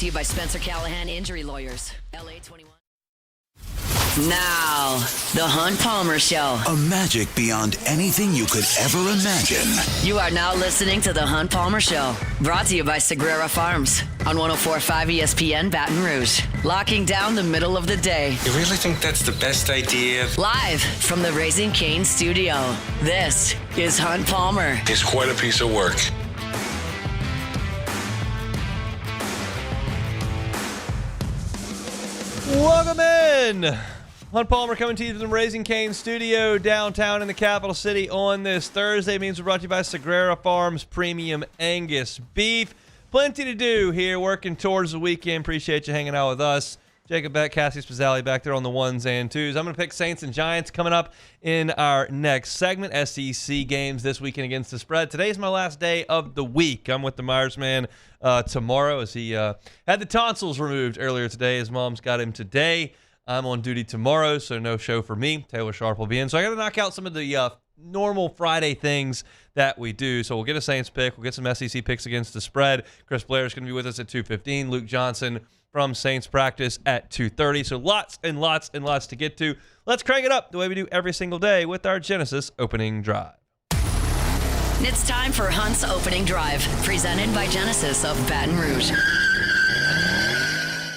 to you by Spencer Callahan Injury Lawyers, LA 21. Now, the Hunt Palmer Show. A magic beyond anything you could ever imagine. You are now listening to the Hunt Palmer Show, brought to you by Sagrera Farms on 104.5 ESPN Baton Rouge. Locking down the middle of the day. You really think that's the best idea? Live from the Raising Cane studio, this is Hunt Palmer. It's quite a piece of work. Welcome in. Hunt Palmer coming to you from the Raising Cane studio downtown in the capital city on this Thursday. It means we're brought to you by Sagrera Farms Premium Angus Beef. Plenty to do here, working towards the weekend. Appreciate you hanging out with us. Jacob Beck, Cassie Spazzali back there on the ones and twos. I'm going to pick Saints and Giants coming up in our next segment. SEC games this weekend against the spread. Today's my last day of the week. I'm with the Myers man tomorrow as he had the tonsils removed earlier today. His mom's got him today. I'm on duty tomorrow, so no show for me. Taylor Sharp will be in. So I got to knock out some of the normal Friday things that we do. So we'll get a Saints pick. We'll get some SEC picks against the spread. Chris Blair is going to be with us at 2:15. Luke Johnson from Saints practice at 2:30. So lots and lots and lots to get to. Let's crank it up the way we do every single day with our Genesis opening drive. It's time for Hunt's opening drive, presented by Genesis of Baton Rouge.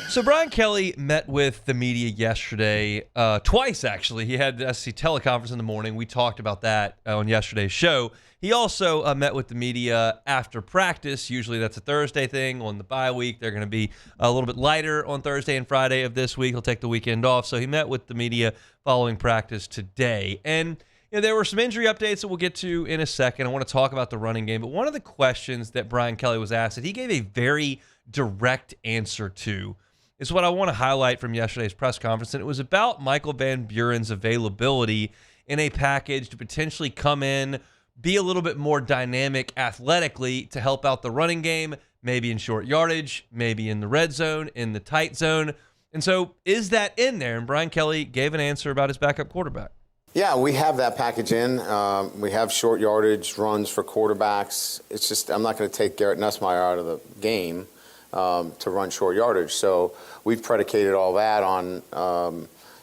So Brian Kelly met with the media yesterday, twice actually. He had the SEC teleconference in the morning. We talked about that on yesterday's show. He also met with the media after practice. Usually that's a Thursday thing. On the bye week, they're going to be a little bit lighter on Thursday and Friday of this week. He'll take the weekend off. So he met with the media following practice today. And there were some injury updates that we'll get to in a second. I want to talk about the running game. But one of the questions that Brian Kelly was asked that he gave a very direct answer to is what I want to highlight from yesterday's press conference. And it was about Michael Van Buren's availability in a package to potentially come in, be a little bit more dynamic athletically to help out the running game, maybe in short yardage, maybe in the red zone, in the tight zone. And so is that in there? And Brian Kelly gave an answer about his backup quarterback. Yeah, we have that package in. We have short yardage runs for quarterbacks. It's just I'm not going to take Garrett Nussmeier out of the game to run short yardage. So we've predicated all that on,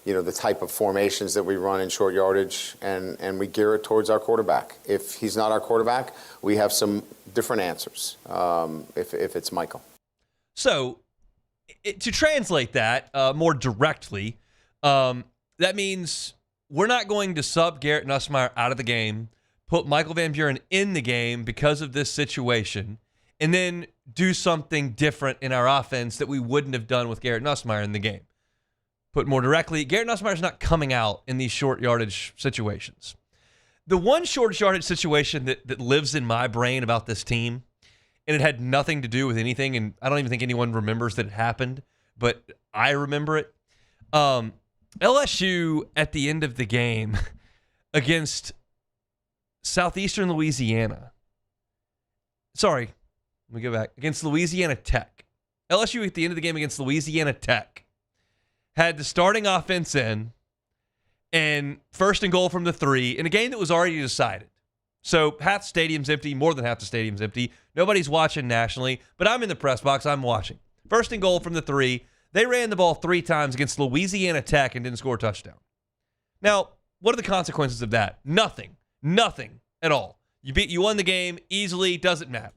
the type of formations that we run in short yardage, and we gear it towards our quarterback. If he's not our quarterback, we have some different answers if it's Michael. So to translate that more directly, that means we're not going to sub Garrett Nussmeier out of the game, put Michael Van Buren in the game because of this situation, and then do something different in our offense that we wouldn't have done with Garrett Nussmeier in the game. Put more directly, Garrett Nussmeier is not coming out in these short yardage situations. The one short yardage situation that lives in my brain about this team, and it had nothing to do with anything, and I don't even think anyone remembers that it happened, but I remember it. LSU at the end of the game against Southeastern Louisiana. Sorry. Let me go back. Against Louisiana Tech. LSU at the end of the game against Louisiana Tech had the starting offense in and first and goal from the 3 in a game that was already decided. So half the stadium's empty, more than half the stadium's empty. Nobody's watching nationally, but I'm in the press box. I'm watching. First and goal from the 3. They ran the ball 3 times against Louisiana Tech and didn't score a touchdown. Now, what are the consequences of that? Nothing. Nothing at all. You won the game easily, doesn't matter.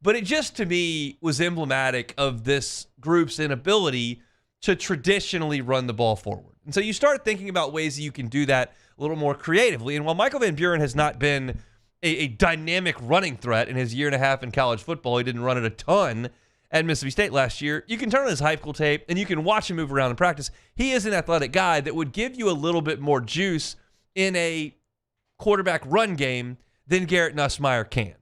But it just, to me, was emblematic of this group's inability to traditionally run the ball forward. And so you start thinking about ways that you can do that a little more creatively. And while Michael Van Buren has not been a dynamic running threat in his year and a half in college football, he didn't run it a ton at Mississippi State last year. You can turn on his high school tape and you can watch him move around in practice. He is an athletic guy that would give you a little bit more juice in a quarterback run game than Garrett Nussmeier can.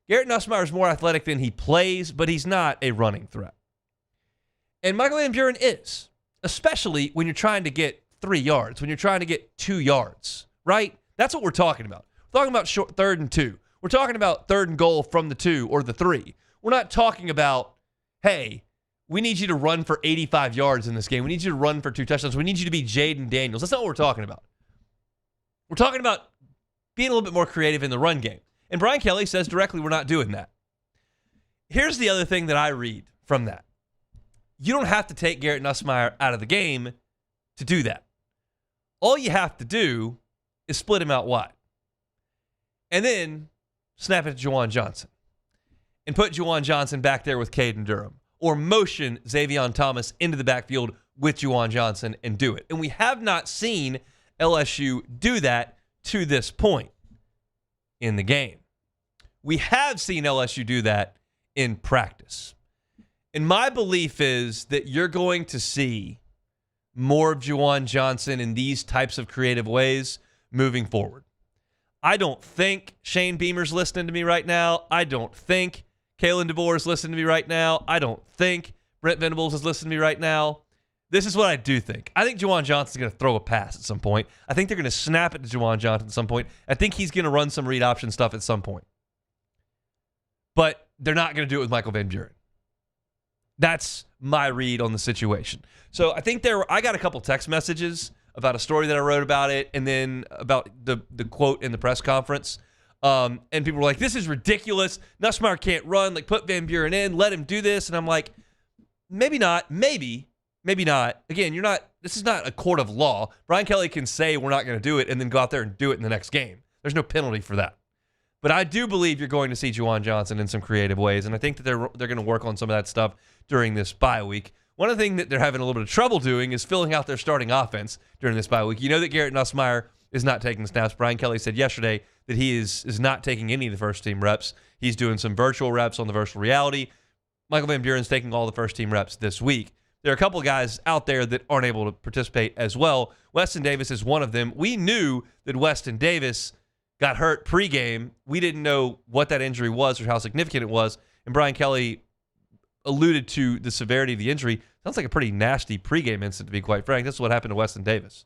Garrett Nussmeier is more athletic than he plays, but he's not a running threat. And Michael Van Buren is, especially when you're trying to get 3 yards, when you're trying to get 2 yards, right? That's what we're talking about. We're talking about short 3rd and 2. We're talking about 3rd and goal from the 2 or the 3. We're not talking about, hey, we need you to run for 85 yards in this game. We need you to run for 2 touchdowns. We need you to be Jaden Daniels. That's not what we're talking about. We're talking about being a little bit more creative in the run game. And Brian Kelly says directly we're not doing that. Here's the other thing that I read from that. You don't have to take Garrett Nussmeier out of the game to do that. All you have to do is split him out wide. And then snap it to Juwan Johnson. And put Juwan Johnson back there with Caden Durham. Or motion Xavion Thomas into the backfield with Juwan Johnson and do it. And we have not seen LSU do that to this point in the game. We have seen LSU do that in practice. And my belief is that you're going to see more of Juwan Johnson in these types of creative ways moving forward. I don't think Shane Beamer's listening to me right now. I don't think Kalen DeBoer is listening to me right now. I don't think Brent Venables is listening to me right now. This is what I do think. I think Juwan Johnson's going to throw a pass at some point. I think they're going to snap it to Juwan Johnson at some point. I think he's going to run some read option stuff at some point. But they're not going to do it with Michael Van Buren. That's my read on the situation. So I think I got a couple text messages about a story that I wrote about it and then about the quote in the press conference. And people were like, this is ridiculous. Nussmeier can't run. Like, put Van Buren in. Let him do this. And I'm like, maybe not. Maybe not. Again, this is not a court of law. Brian Kelly can say we're not going to do it and then go out there and do it in the next game. There's no penalty for that. But I do believe you're going to see Juwan Johnson in some creative ways, and I think that they're going to work on some of that stuff during this bye week. One of the things that they're having a little bit of trouble doing is filling out their starting offense during this bye week. You know that Garrett Nussmeier is not taking snaps. Brian Kelly said yesterday that he is not taking any of the first-team reps. He's doing some virtual reps on the virtual reality. Michael Van Buren's taking all the first-team reps this week. There are a couple of guys out there that aren't able to participate as well. Weston Davis is one of them. We knew that Weston Davis got hurt pregame. We didn't know what that injury was or how significant it was. And Brian Kelly alluded to the severity of the injury. Sounds like a pretty nasty pregame incident, to be quite frank. This is what happened to Weston Davis.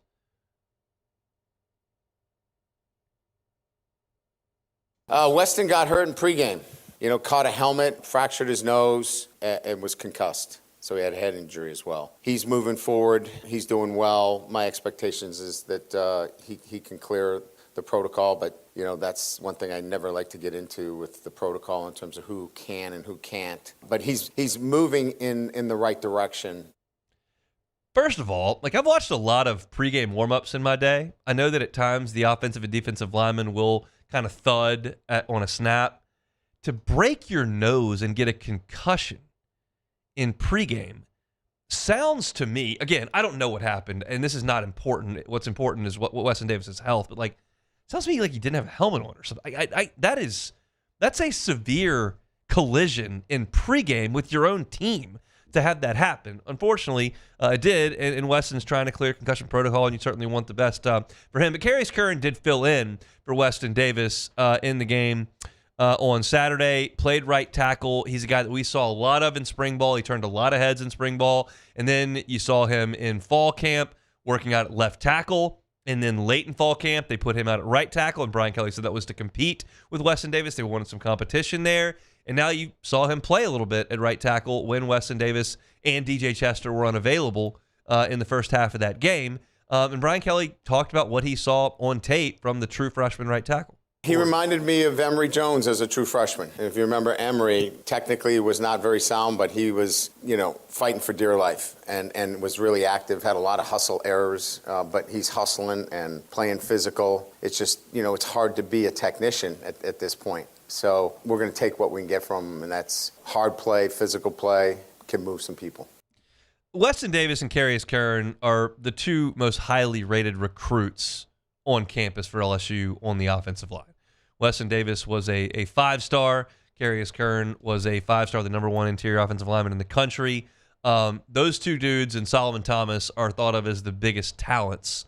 Weston got hurt in pregame. Caught a helmet, fractured his nose, and was concussed. So he had a head injury as well. He's moving forward. He's doing well. My expectations is that he can clear the protocol, but that's one thing I never like to get into with the protocol in terms of who can and who can't. But he's moving in the right direction. First of all, I've watched a lot of pregame warmups in my day. I know that at times the offensive and defensive linemen will kind of thud on a snap. To break your nose and get a concussion in pregame sounds to me, again, I don't know what happened, and this is not important. What's important is what Weston Davis' health, but sounds to me like he didn't have a helmet on or something. That's a severe collision in pregame with your own team to have that happen. Unfortunately, it did, and Weston's trying to clear concussion protocol, and you certainly want the best for him. But Carius Curran did fill in for Weston Davis in the game on Saturday, played right tackle. He's a guy that we saw a lot of in spring ball. He turned a lot of heads in spring ball, and then you saw him in fall camp working out at left tackle. And then late in fall camp, they put him out at right tackle, and Brian Kelly said that was to compete with Weston Davis. They wanted some competition there. And now you saw him play a little bit at right tackle when Weston Davis and DJ Chester were unavailable in the first half of that game. And Brian Kelly talked about what he saw on tape from the true freshman right tackle. He reminded me of Emory Jones as a true freshman. If you remember, Emory technically was not very sound, but he was, fighting for dear life and was really active, had a lot of hustle errors, but he's hustling and playing physical. It's just, it's hard to be a technician at this point. So we're going to take what we can get from him, and that's hard play, physical play, can move some people. Weston Davis and Carius Curran are the two most highly rated recruits on campus for LSU on the offensive line. Weston Davis was a five-star. Carius Curran was a five-star, the number one interior offensive lineman in the country. Those two dudes and Solomon Thomas are thought of as the biggest talents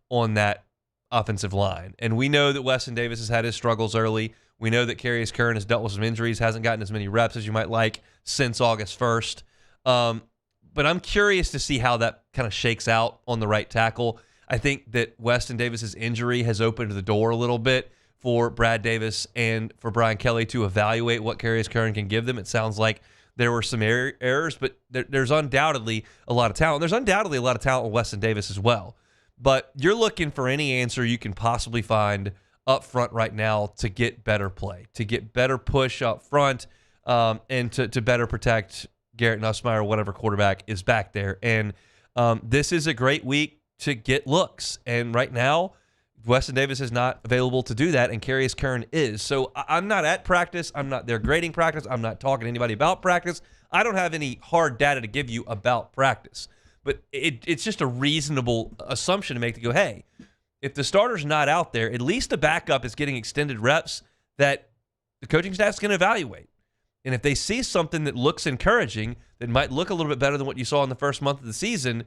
on that offensive line. And we know that Weston Davis has had his struggles early. We know that Carius Curran has dealt with some injuries, hasn't gotten as many reps as you might like since August 1st. But I'm curious to see how that kind of shakes out on the right tackle. I think that Weston Davis's injury has opened the door a little bit for Brad Davis and for Brian Kelly to evaluate what Carius Curran can give them. It sounds like there were some errors, but there's undoubtedly a lot of talent. There's undoubtedly a lot of talent with Weston Davis as well. But you're looking for any answer you can possibly find up front right now to get better play, to get better push up front, and to better protect Garrett Nussmeier, whatever quarterback is back there. And this is a great week to get looks. And right now, Weston Davis is not available to do that, and Carius Kern is. So I'm not at practice. I'm not there grading practice. I'm not talking to anybody about practice. I don't have any hard data to give you about practice. But it's just a reasonable assumption to make to go, hey, if the starter's not out there, at least the backup is getting extended reps that the coaching staff's going to evaluate. And if they see something that looks encouraging, that might look a little bit better than what you saw in the first month of the season,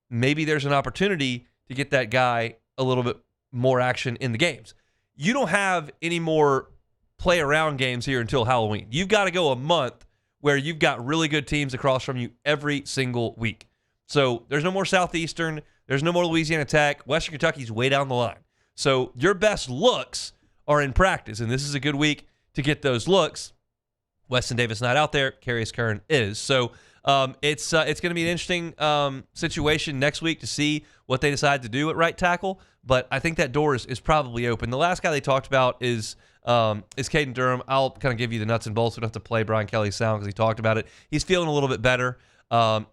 maybe there's an opportunity to get that guy a little bit more action in the games. You don't have any more play around games here until Halloween. You've got to go a month where you've got really good teams across from you every single week. So there's no more Southeastern. There's no more Louisiana Tech. Western Kentucky's way down the line. So your best looks are in practice, and this is a good week to get those looks. Weston Davis not out there. Carius Kern is. So it's going to be an interesting situation next week to see what they decide to do at right tackle. But I think that door is probably open. The last guy they talked about is Caden Durham. I'll kind of give you the nuts and bolts. We don't have to play Brian Kelly's sound because he talked about it. He's feeling a little bit better.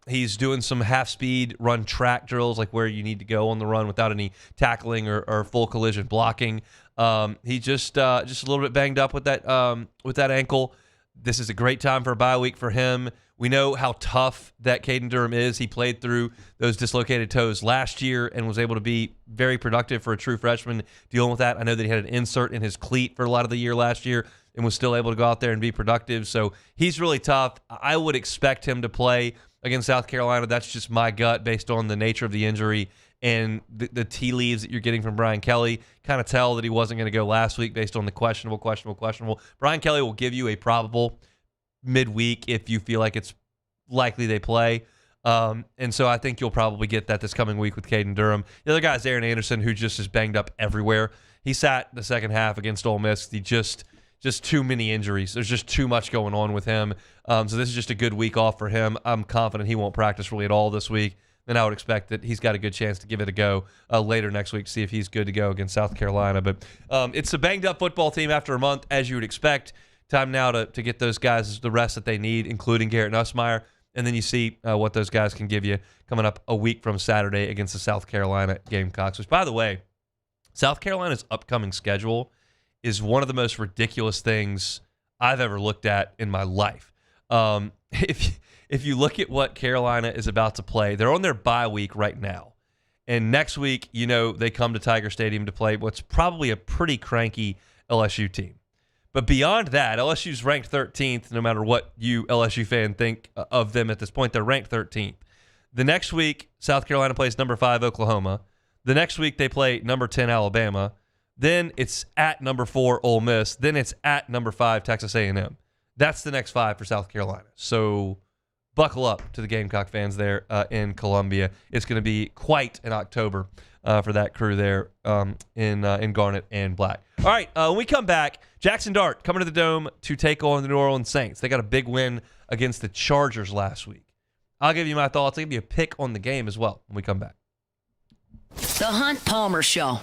He's doing some half-speed run track drills, like where you need to go on the run without any tackling or full collision blocking. He just a little bit banged up with that ankle. This is a great time for a bye week for him. We know how tough that Caden Durham is. He played through those dislocated toes last year and was able to be very productive for a true freshman dealing with that. I know that he had an insert in his cleat for a lot of the year last year and was still able to go out there and be productive. So he's really tough. I would expect him to play against South Carolina. That's just my gut based on the nature of the injury and the tea leaves that you're getting from Brian Kelly. Kind of tell that he wasn't going to go last week based on the questionable. Brian Kelly will give you a probable midweek if you feel like it's likely they play. And so I think you'll probably get that this coming week with Caden Durham. The other guy is Aaron Anderson, who just is banged up everywhere. He sat the second half against Ole Miss. He just too many injuries. There's just too much going on with him. So this is just a good week off for him. I'm confident he won't practice really at all this week. And I would expect that he's got a good chance to give it a go later next week to see if he's good to go against South Carolina. But it's a banged-up football team after a month, as you would expect. Time now to get those guys the rest that they need, including Garrett Nussmeier. And then you see what those guys can give you coming up a week from Saturday against the South Carolina Gamecocks, which, by the way, South Carolina's upcoming schedule is one of the most ridiculous things I've ever looked at in my life. If you look at what Carolina is about to play, they're on their bye week right now. And next week, they come to Tiger Stadium to play what's probably a pretty cranky LSU team. But beyond that, LSU's ranked 13th, no matter what you LSU fan think of them at this point. They're ranked 13th. The next week, South Carolina plays number 5 Oklahoma. The next week, they play number 10 Alabama. Then it's at number 4 Ole Miss. Then it's at number 5 Texas A&M. That's the next 5 for South Carolina. So buckle up to the Gamecock fans there in Columbia. It's going to be quite an October for that crew there in Garnet and Black. All right, when we come back, Jackson Dart coming to the Dome to take on the New Orleans Saints. They got a big win against the Chargers last week. I'll give you my thoughts. I'll give you a pick on the game as well when we come back. The Hunt Palmer Show.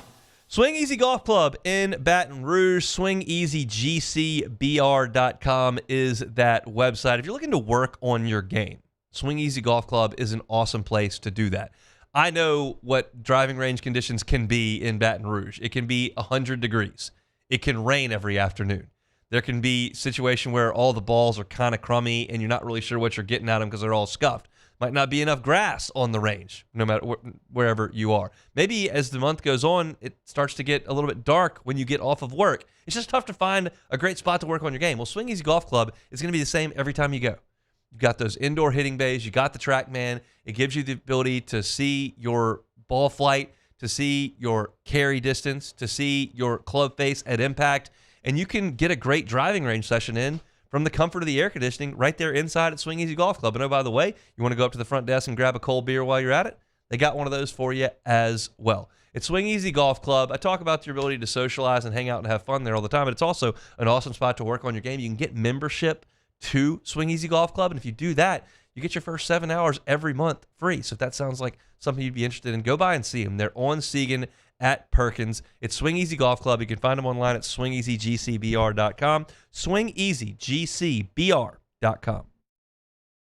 Swing Easy Golf Club in Baton Rouge. SwingEasyGCBR.com is that website. If you're looking to work on your game, Swing Easy Golf Club is an awesome place to do that. I know what driving range conditions can be in Baton Rouge. It can be 100 degrees. It can rain every afternoon. There can be a situation where all the balls are kind of crummy and you're not really sure what you're getting at them because they're all scuffed. Might not be enough grass on the range, no matter wherever you are. Maybe as the month goes on, it starts to get a little bit dark when you get off of work. It's just tough to find a great spot to work on your game. Well, Swing Easy Golf Club is going to be the same every time you go. You've got those indoor hitting bays. You got the TrackMan. It gives you the ability to see your ball flight, to see your carry distance, to see your club face at impact, and you can get a great driving range session in from the comfort of the air conditioning right there inside at Swing Easy Golf Club. And oh, by the way, you want to go up to the front desk and grab a cold beer while you're at it? They got one of those for you as well. It's Swing Easy Golf Club. I talk about your ability to socialize and hang out and have fun there all the time, but it's also an awesome spot to work on your game. You can get membership to Swing Easy Golf Club, and if you do that, you get your first 7 hours every month free. So if that sounds like something you'd be interested in, go by and see them. They're on Segan at Perkins. It's Swing Easy Golf Club. You can find them online at swingeasygcbr.com. Swingeasygcbr.com.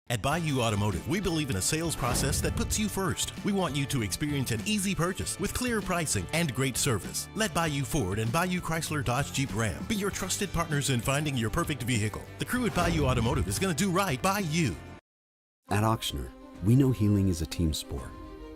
At Bayou Automotive, we believe in a sales process that puts you first. We want you to experience an easy purchase with clear pricing and great service. Let Bayou Ford and Bayou Chrysler Dodge Jeep Ram be your trusted partners in finding your perfect vehicle. The crew at Bayou Automotive is going to do right by you. At Auctioner, we know healing is a team sport.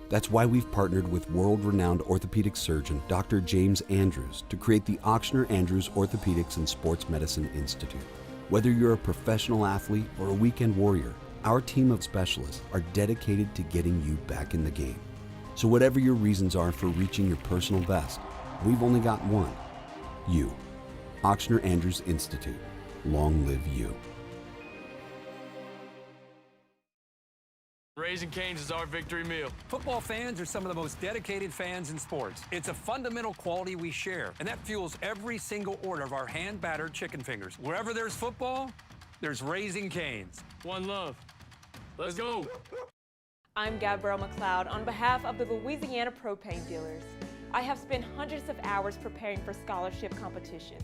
That's why we've partnered with world-renowned orthopedic surgeon Dr. James Andrews to create the Auctioner Andrews Orthopedics and Sports Medicine Institute. Whether you're a professional athlete or a weekend warrior, our team of specialists are dedicated to getting you back in the game. So whatever your reasons are for reaching your personal best, we've only got one: you. Auctioner Andrews Institute. Long live you. Raising Cane's is our victory meal. Football fans are some of the most dedicated fans in sports. It's a fundamental quality we share, and that fuels every single order of our hand-battered chicken fingers. Wherever there's football, there's Raising Cane's. One love. Let's go. I'm Gabrielle McLeod on behalf of the Louisiana Propane Dealers. I have spent hundreds of hours preparing for scholarship competitions.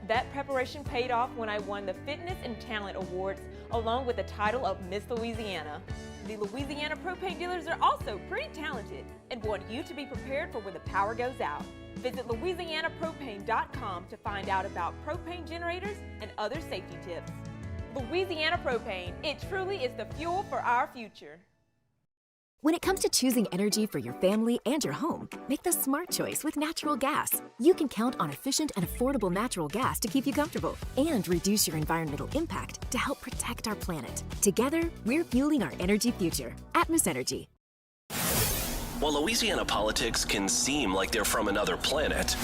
That preparation paid off when I won the Fitness and Talent Awards along with the title of Miss Louisiana. The Louisiana Propane Dealers are also pretty talented and want you to be prepared for when the power goes out. Visit louisianapropane.com to find out about propane generators and other safety tips. Louisiana Propane, it truly is the fuel for our future. When it comes to choosing energy for your family and your home, make the smart choice with natural gas. You can count on efficient and affordable natural gas to keep you comfortable and reduce your environmental impact to help protect our planet. Together, we're fueling our energy future. Atmos Energy. While Louisiana politics can seem like they're from another planet,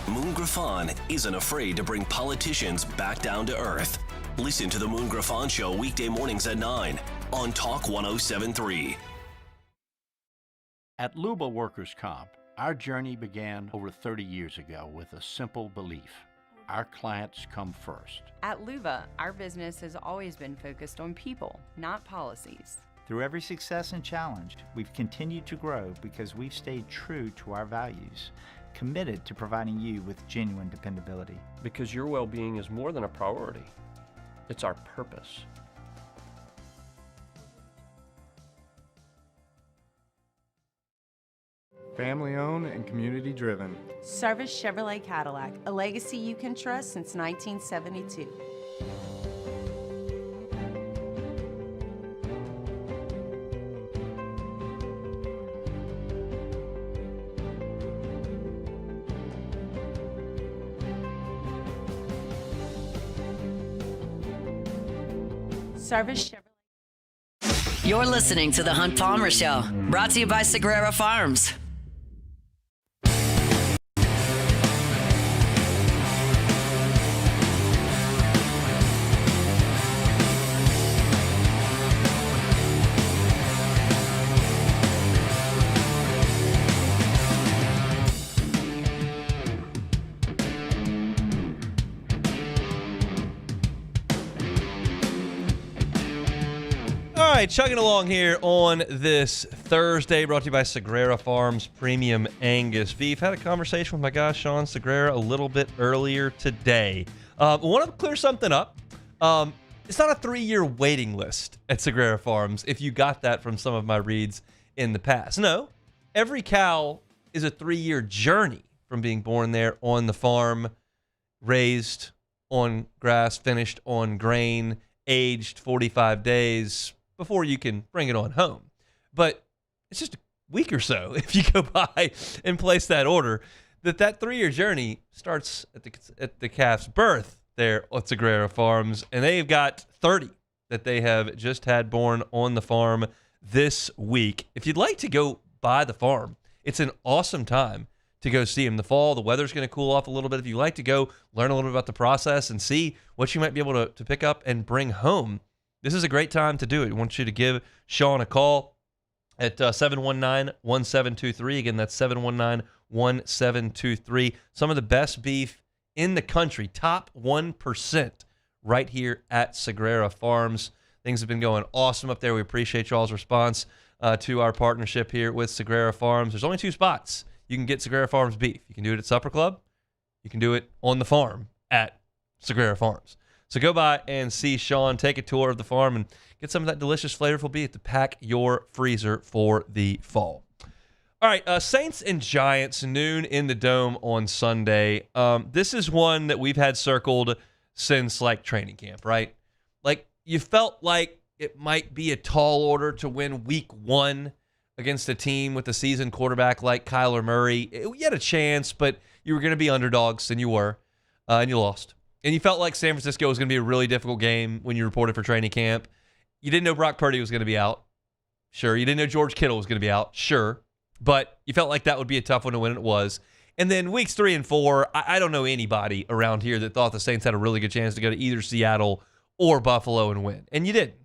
Moon Griffon isn't afraid to bring politicians back down to earth. Listen to the Moon Griffon Show weekday mornings at 9 on Talk 107.3. At Luba Workers' Comp, our journey began over 30 years ago with a simple belief: our clients come first. At Luba, our business has always been focused on people, not policies. Through every success and challenge, we've continued to grow because we've stayed true to our values, committed to providing you with genuine dependability. Because your well-being is more than a priority. It's our purpose. Family owned and community driven. Service Chevrolet Cadillac, a legacy you can trust since 1972. Service Chevrolet. You're listening to The Hunt Palmer Show, brought to you by Sagrera Farms. All right, chugging along here on this Thursday, brought to you by Sagrera Farms Premium Angus Beef. Had a conversation with my guy, Sean Sagrera, a little bit earlier today. I want to clear something up. It's not a 3-year waiting list at Sagrera Farms, if you got that from some of my reads in the past. No, every cow is a 3-year journey from being born there on the farm, raised on grass, finished on grain, aged 45 days, before you can bring it on home. But it's just a week or so if you go by and place that order, that 3-year journey starts at the calf's birth there at Sagrera Farms, and they've got 30 that they have just had born on the farm this week. If you'd like to go by the farm, it's an awesome time to go see them. The fall, the weather's going to cool off a little bit. If you like to go learn a little bit about the process and see what you might be able to pick up and bring home, this is a great time to do it. I want you to give Sean a call at 719-1723. Again, that's 719-1723. Some of the best beef in the country, top 1% right here at Sagrera Farms. Things have been going awesome up there. We appreciate y'all's response to our partnership here with Sagrera Farms. There's only 2 spots you can get Sagrera Farms beef. You can do it at Supper Club. You can do it on the farm at Sagrera Farms. So go by and see Sean, take a tour of the farm, and get some of that delicious, flavorful beef to pack your freezer for the fall. All right, Saints and Giants, noon in the Dome on Sunday. This is one that we've had circled since, like, training camp, right? Like, you felt like it might be a tall order to win week 1 against a team with a seasoned quarterback like Kyler Murray. You had a chance, but you were going to be underdogs, and you were, and you lost. And you felt like San Francisco was going to be a really difficult game when you reported for training camp. You didn't know Brock Purdy was going to be out. Sure. You didn't know George Kittle was going to be out. Sure. But you felt like that would be a tough one to win, and it was. And then weeks 3 and 4, I don't know anybody around here that thought the Saints had a really good chance to go to either Seattle or Buffalo and win. And you didn't.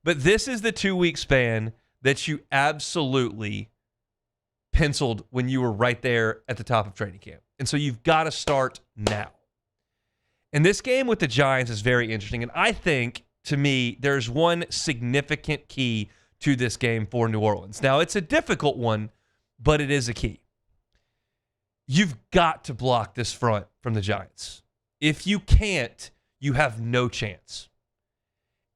But this is the 2-week span that you absolutely penciled when you were right there at the top of training camp. And so you've got to start now. And this game with the Giants is very interesting. And I think, to me, there's one significant key to this game for New Orleans. Now, it's a difficult one, but it is a key. You've got to block this front from the Giants. If you can't, you have no chance.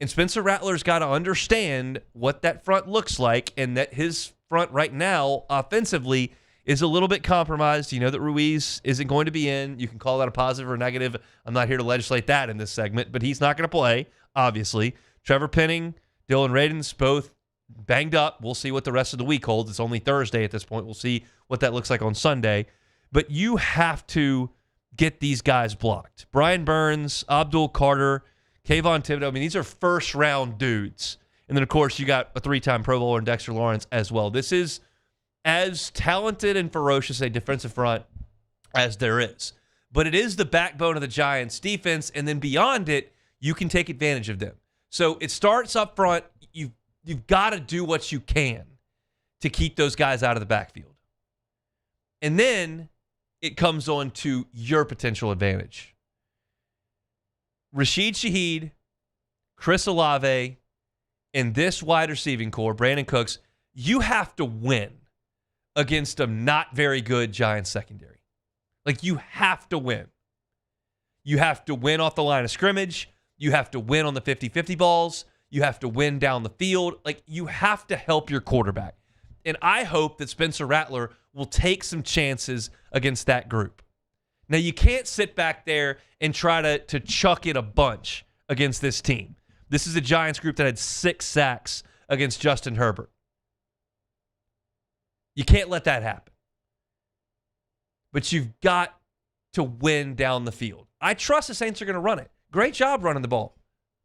And Spencer Rattler's got to understand what that front looks like, and that his front right now, offensively, is a little bit compromised. You know that Ruiz isn't going to be in. You can call that a positive or negative. I'm not here to legislate that in this segment, but he's not going to play, obviously. Trevor Penning, Dylan Radins, both banged up. We'll see what the rest of the week holds. It's only Thursday at this point. We'll see what that looks like on Sunday. But you have to get these guys blocked. Brian Burns, Abdul Carter, Kayvon Thibodeau. I mean, these are first-round dudes. And then, of course, you got a 3-time Pro Bowler in Dexter Lawrence as well. This is as talented and ferocious a defensive front as there is. But it is the backbone of the Giants' defense, and then beyond it, you can take advantage of them. So it starts up front. You've got to do what you can to keep those guys out of the backfield. And then it comes on to your potential advantage. Rashid Shaheed, Chris Olave, and this wide receiving core, Brandon Cooks, you have to win against a not very good Giants secondary. Like, you have to win. You have to win off the line of scrimmage. You have to win on the 50-50 balls. You have to win down the field. Like, you have to help your quarterback. And I hope that Spencer Rattler will take some chances against that group. Now, you can't sit back there and try to chuck in a bunch against this team. This is a Giants group that had 6 sacks against Justin Herbert. You can't let that happen. But you've got to win down the field. I trust the Saints are going to run it. Great job running the ball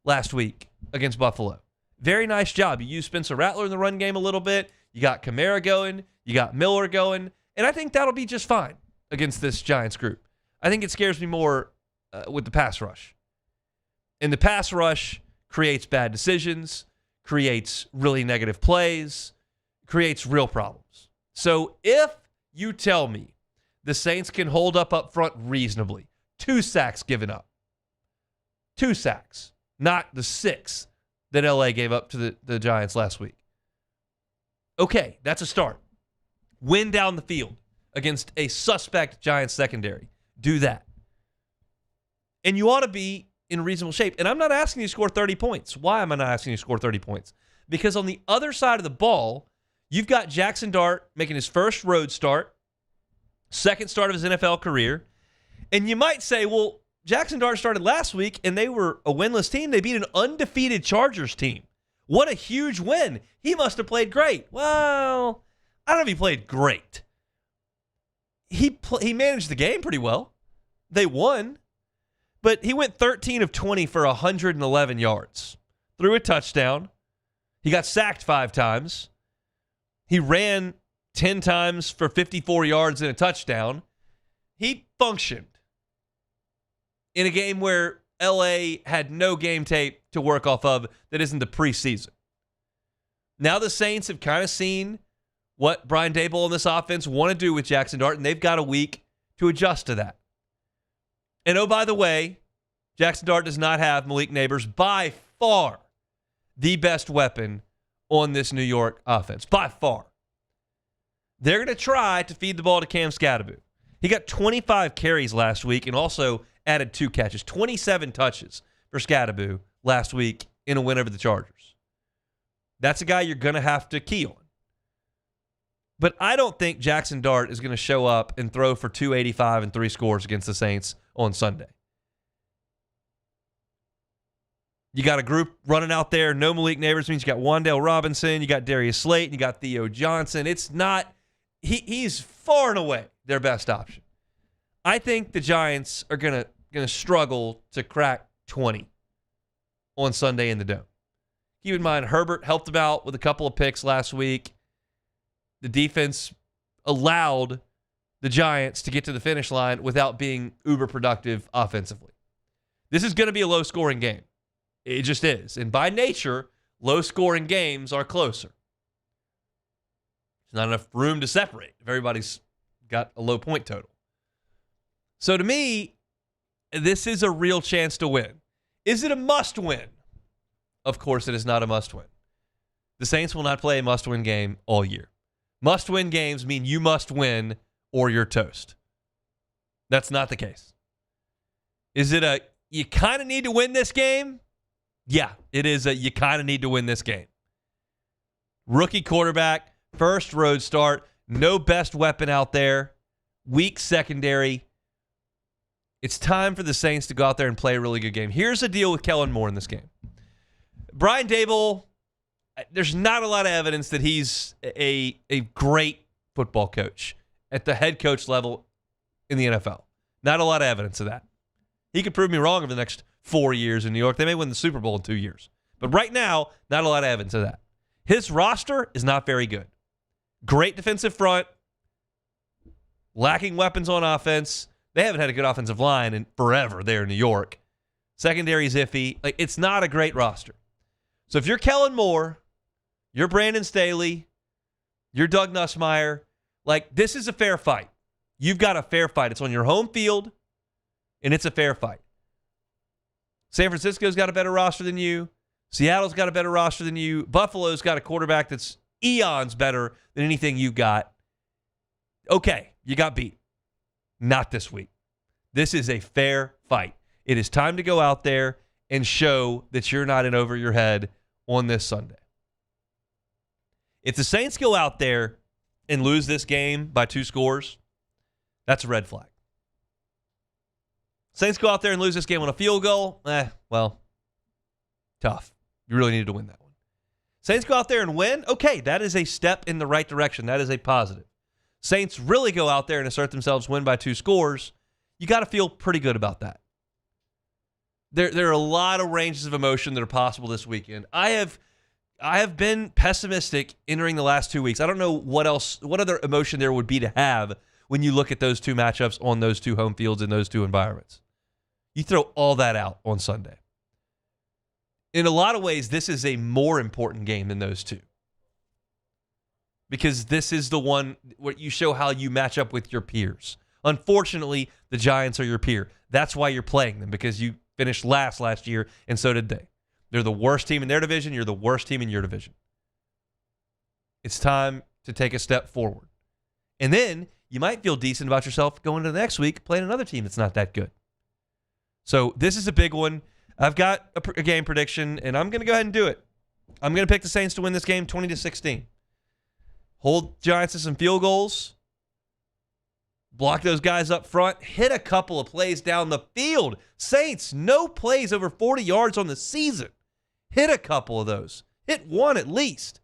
last week against Buffalo. Very nice job. You used Spencer Rattler in the run game a little bit. You got Kamara going. You got Miller going. And I think that'll be just fine against this Giants group. I think it scares me more with the pass rush. And the pass rush creates bad decisions, creates really negative plays, creates real problems. So if you tell me the Saints can hold up front reasonably, 2 sacks given up, 2 sacks, not the 6 that LA gave up to the Giants last week. Okay, that's a start. Win down the field against a suspect Giants secondary. Do that. And you ought to be in reasonable shape. And I'm not asking you to score 30 points. Why am I not asking you to score 30 points? Because on the other side of the ball, you've got Jackson Dart making his first road start, second start of his NFL career. And you might say, well, Jackson Dart started last week and they were a winless team. They beat an undefeated Chargers team. What a huge win. He must have played great. Well, I don't know if he played great. He managed the game pretty well. They won. But he went 13 of 20 for 111 yards. Threw a touchdown. He got sacked 5 times. He ran 10 times for 54 yards and a touchdown. He functioned in a game where LA had no game tape to work off of that isn't the preseason. Now the Saints have kind of seen what Brian Daboll and this offense want to do with Jackson Dart, and they've got a week to adjust to that. And oh, by the way, Jackson Dart does not have Malik Neighbors, by far the best weapon on this New York offense. By far. They're going to try to feed the ball to Cam Skattebo. He got 25 carries last week and also added 2 catches, 27 touches for Scadaboo last week in a win over the Chargers. That's a guy you're going to have to key on. But I don't think Jackson Dart is going to show up and throw for 285 and 3 scores against the Saints on Sunday. You got a group running out there. No Malik Neighbors means you got Wan'Dale Robinson, you got Darius Slayton, you got Theo Johnson. It's not he's far and away their best option. I think the Giants are gonna struggle to crack 20 on Sunday in the Dome. Keep in mind, Herbert helped them out with a couple of picks last week. The defense allowed the Giants to get to the finish line without being uber productive offensively. This is going to be a low-scoring game. It just is. And by nature, low-scoring games are closer. There's not enough room to separate if everybody's got a low point total. So to me, this is a real chance to win. Is it a must-win? Of course, it is not a must-win. The Saints will not play a must-win game all year. Must-win games mean you must win or you're toast. That's not the case. Is it a you kind of need to win this game? Yeah, it is a you kind of need to win this game. Rookie quarterback, first road start, no best weapon out there, weak secondary. It's time for the Saints to go out there and play a really good game. Here's the deal with Kellen Moore in this game. Brian Daboll, there's not a lot of evidence that he's a great football coach at the head coach level in the NFL. Not a lot of evidence of that. He could prove me wrong over the next 4 years in New York. They may win the Super Bowl in 2 years. But right now, not a lot of evidence of that. His roster is not very good. Great defensive front, lacking weapons on offense. They haven't had a good offensive line in forever there in New York. Secondary's iffy. Like, it's not a great roster. So if you're Kellen Moore, you're Brandon Staley, you're Doug Nussmeier, like, this is a fair fight. You've got a fair fight. It's on your home field, and it's a fair fight. San Francisco's got a better roster than you. Seattle's got a better roster than you. Buffalo's got a quarterback that's eons better than anything you got. Okay, you got beat. Not this week. This is a fair fight. It is time to go out there and show that you're not in over your head on this Sunday. If the Saints go out there and lose this game by 2 scores, that's a red flag. Saints go out there and lose this game on a field goal, well, tough. You really needed to win that one. Saints go out there and win, okay, that is a step in the right direction. That is a positive. Saints really go out there and assert themselves, win by 2 scores, you got to feel pretty good about that. There are a lot of ranges of emotion that are possible this weekend. I have been pessimistic entering the last 2 weeks. I don't know what other emotion there would be to have when you look at those 2 matchups on those 2 home fields in those 2 environments. You throw all that out on Sunday. In a lot of ways, this is a more important game than those 2. Because this is the one where you show how you match up with your peers. Unfortunately, the Giants are your peer. That's why you're playing them, because you finished last year, and so did they. They're the worst team in their division. You're the worst team in your division. It's time to take a step forward. And then you might feel decent about yourself going into the next week playing another team that's not that good. So this is a big one. I've got a game prediction, and I'm going to go ahead and do it. I'm going to pick the Saints to win this game 20-16. Hold Giants to some field goals. Block those guys up front. Hit a couple of plays down the field. Saints, no plays over 40 yards on the season. Hit a couple of those. Hit one at least.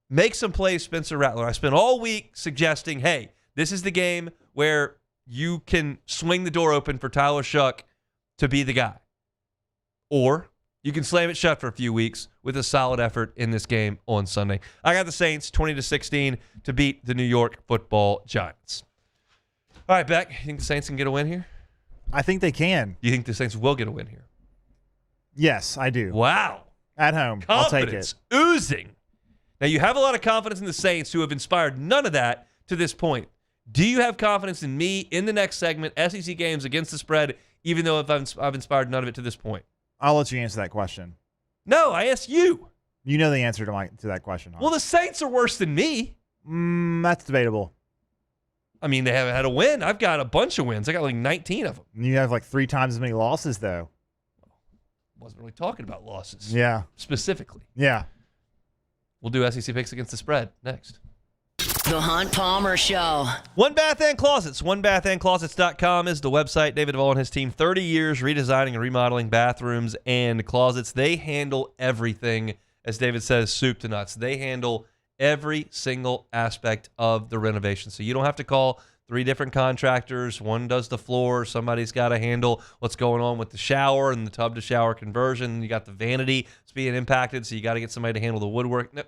Make some plays, Spencer Rattler. I spent all week suggesting, hey, this is the game where you can swing the door open for Tyler Shuck to be the guy. Or you can slam it shut for a few weeks with a solid effort in this game on Sunday. I got the Saints 20-16 to beat the New York Football Giants. All right, Beck, you think the Saints can get a win here? I think they can. You think the Saints will get a win here? Yes, I do. Wow. At home. Confidence I'll take it. Oozing. Now, you have a lot of confidence in the Saints, who have inspired none of that to this point. Do you have confidence in me in the next segment, SEC games against the spread, even though I've inspired none of it to this point? I'll let you answer that question. No, I asked you. You know the answer to that question. Huh? Well, the Saints are worse than me. That's debatable. I mean, they haven't had a win. I've got a bunch of wins. I got like 19 of them. You have like 3 times as many losses, though. wasn't really talking about losses. Yeah. Specifically. Yeah. We'll do SEC picks against the spread next. The Hunt Palmer Show. One Bath and Closets. OneBathAndClosets.com is the website. David Vaughn and his team, 30 years redesigning and remodeling bathrooms and closets. They handle everything, as David says, soup to nuts. They handle every single aspect of the renovation. So you don't have to call 3 different contractors. One does the floor. Somebody's got to handle what's going on with the shower and the tub to shower conversion. You got the vanity that's being impacted, so you got to get somebody to handle the woodwork. No.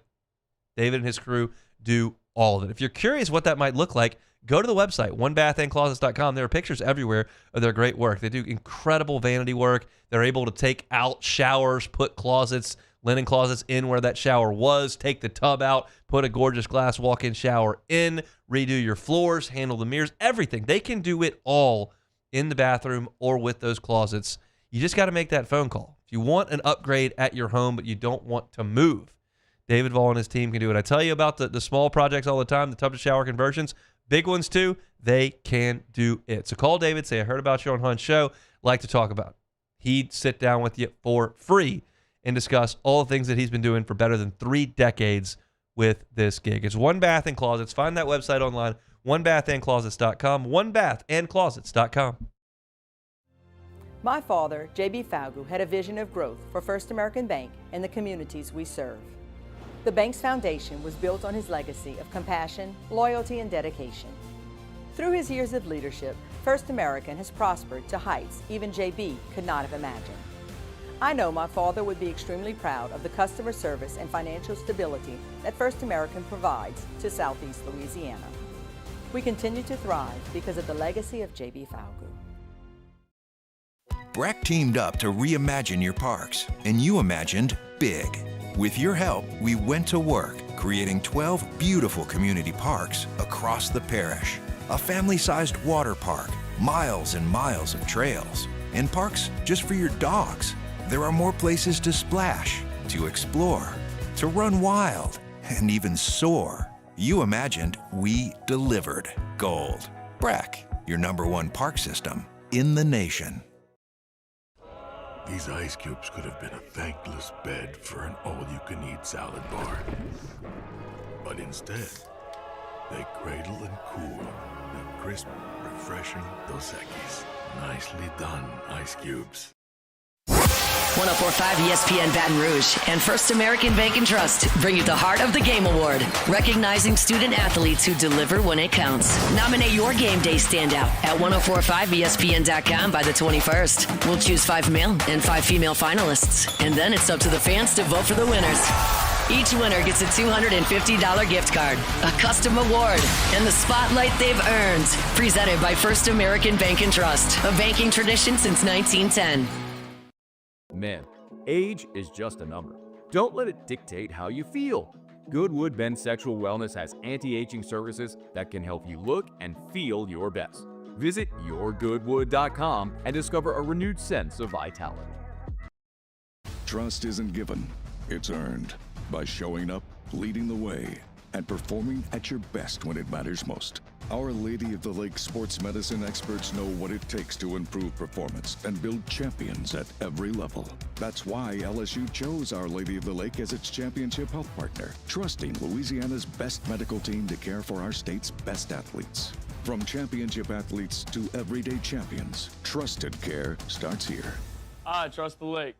David and his crew do all of it. If you're curious what that might look like, go to the website, onebathandclosets.com. There are pictures everywhere of their great work. They do incredible vanity work. They're able to take out showers, put closets, linen closets in where that shower was, take the tub out, put a gorgeous glass walk-in shower in, redo your floors, handle the mirrors, everything. They can do it all in the bathroom or with those closets. You just got to make that phone call. If you want an upgrade at your home but you don't want to move, David Vaughn and his team can do it. I tell you about the small projects all the time, the tub to shower conversions, big ones too. They can do it. So call David, say, I heard about you on Hunt's show, like to talk about it. He'd sit down with you for free and discuss all the things that he's been doing for better than 3 decades with this gig. It's One Bath and Closets. Find that website online, onebathandclosets.com, onebathandclosets.com. My father, J.B. Falgu, had a vision of growth for First American Bank and the communities we serve. The bank's foundation was built on his legacy of compassion, loyalty, and dedication. Through his years of leadership, First American has prospered to heights even JB could not have imagined. I know my father would be extremely proud of the customer service and financial stability that First American provides to Southeast Louisiana. We continue to thrive because of the legacy of JB Falgu. BRAC teamed up to reimagine your parks, and you imagined big. With your help, we went to work creating 12 beautiful community parks across the parish. A family-sized water park, miles and miles of trails, and parks just for your dogs. There are more places to splash, to explore, to run wild, and even soar. You imagined, we delivered. Gold. BRAC, your #1 park system in the nation. These ice cubes could have been a thankless bed for an all-you-can-eat salad bar. But instead, they cradle and cool the crisp, refreshing Dos Equis. Nicely done, ice cubes. 104.5 ESPN Baton Rouge and First American Bank and Trust bring you the Heart of the Game Award, recognizing student athletes who deliver when it counts. Nominate your game day standout at 1045ESPN.com by the 21st. We'll choose 5 male and 5 female finalists, and then it's up to the fans to vote for the winners. Each winner gets a $250 gift card, a custom award, and the spotlight they've earned. Presented by First American Bank and Trust, a banking tradition since 1910. Men, age is just a number. Don't let it dictate how you feel. Goodwood Men's Sexual Wellness has anti-aging services that can help you look and feel your best. Visit yourgoodwood.com and discover a renewed sense of vitality. Trust isn't given, it's earned by showing up, leading the way, and performing at your best when it matters most. Our Lady of the Lake sports medicine experts know what it takes to improve performance and build champions at every level. That's why LSU chose Our Lady of the Lake as its championship health partner, trusting Louisiana's best medical team to care for our state's best athletes. From championship athletes to everyday champions, trusted care starts here. I trust the lake.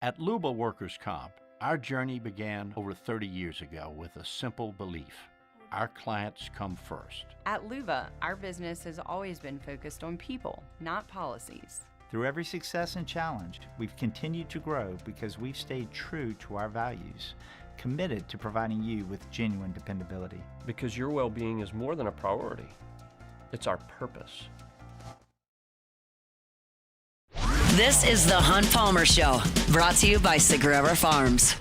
At Luba Workers' Comp, our journey began over 30 years ago with a simple belief. Our clients come first. At Luba, our business has always been focused on people, not policies. Through every success and challenge, we've continued to grow because we've stayed true to our values, committed to providing you with genuine dependability. Because your well-being is more than a priority. It's our purpose. This is the Hunt Palmer Show, brought to you by Sagrera Farms.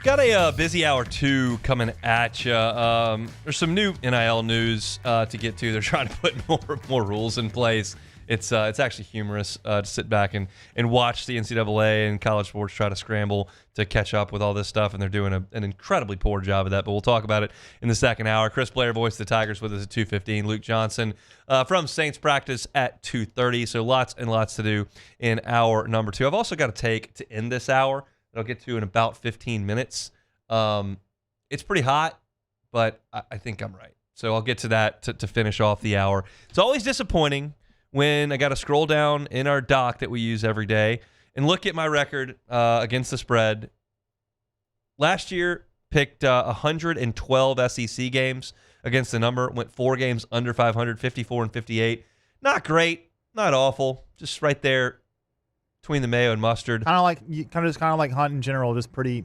Got a busy hour 2 coming at you. There's some new NIL news to get to. They're trying to put more rules in place. It's actually humorous to sit back and watch the NCAA and college sports try to scramble to catch up with all this stuff, and they're doing an incredibly poor job of that. But we'll talk about it in the second hour. Chris Blair, voice of the Tigers, with us at 2:15. Luke Johnson from Saints practice at 2:30. So lots and lots to do in hour number 2. I've also got a take to end this hour that I'll get to in about 15 minutes. It's pretty hot, but I think I'm right. So I'll get to that to finish off the hour. It's always disappointing when I got to scroll down in our doc that we use every day and look at my record against the spread. Last year, picked 112 SEC games against the number, went 4 games under 500, 54 and 58. Not great, not awful, just right there between the mayo and mustard. Kind of like Hunt in general, just pretty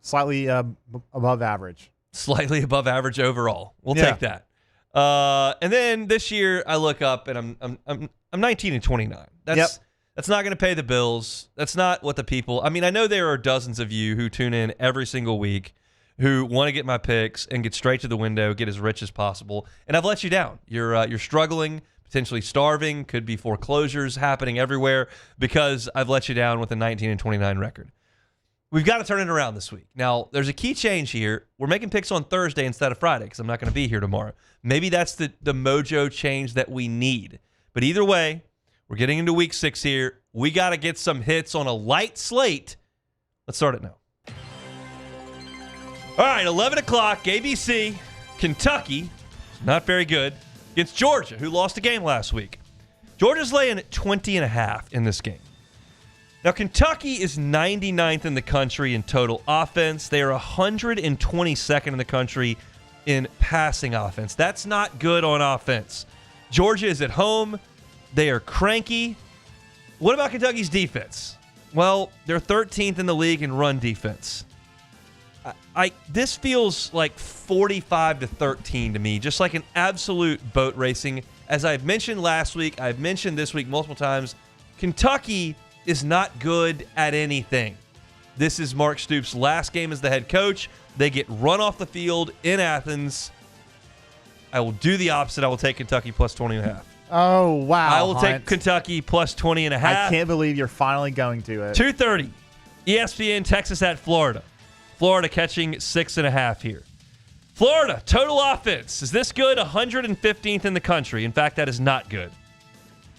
slightly above average. Slightly above average overall. We'll take that. And then this year I look up and I'm 19 and 29. That's not going to pay the bills. That's not what the people. I mean, I know there are dozens of you who tune in every single week who want to get my picks and get straight to the window, get as rich as possible, and I've let you down. You're struggling, potentially starving, could be foreclosures happening everywhere because I've let you down with a 19 and 29 record. We've got to turn it around this week. Now, there's a key change here. We're making picks on Thursday instead of Friday because I'm not going to be here tomorrow. Maybe that's the mojo change that we need. But either way, we're getting into week 6 here. We got to get some hits on a light slate. Let's start it now. All right, 11 o'clock, ABC, Kentucky, not very good, against Georgia, who lost a game last week. Georgia's laying at 20.5 in this game. Now, Kentucky is 99th in the country in total offense. They are 122nd in the country in passing offense. That's not good on offense. Georgia is at home. They are cranky. What about Kentucky's defense? Well, they're 13th in the league in run defense. This feels like 45-13 to me, just like an absolute boat racing. As I've mentioned last week, I've mentioned this week multiple times, Kentucky is not good at anything. This is Mark Stoops' last game as the head coach. They get run off the field in Athens. I will do the opposite. I will take Kentucky plus 20.5. Oh, wow. I will take Kentucky plus 20.5. I can't believe you're finally going to it. 2:30. ESPN, Texas at Florida. Florida catching 6.5 here. Florida, total offense. Is this good? 115th in the country. In fact, that is not good.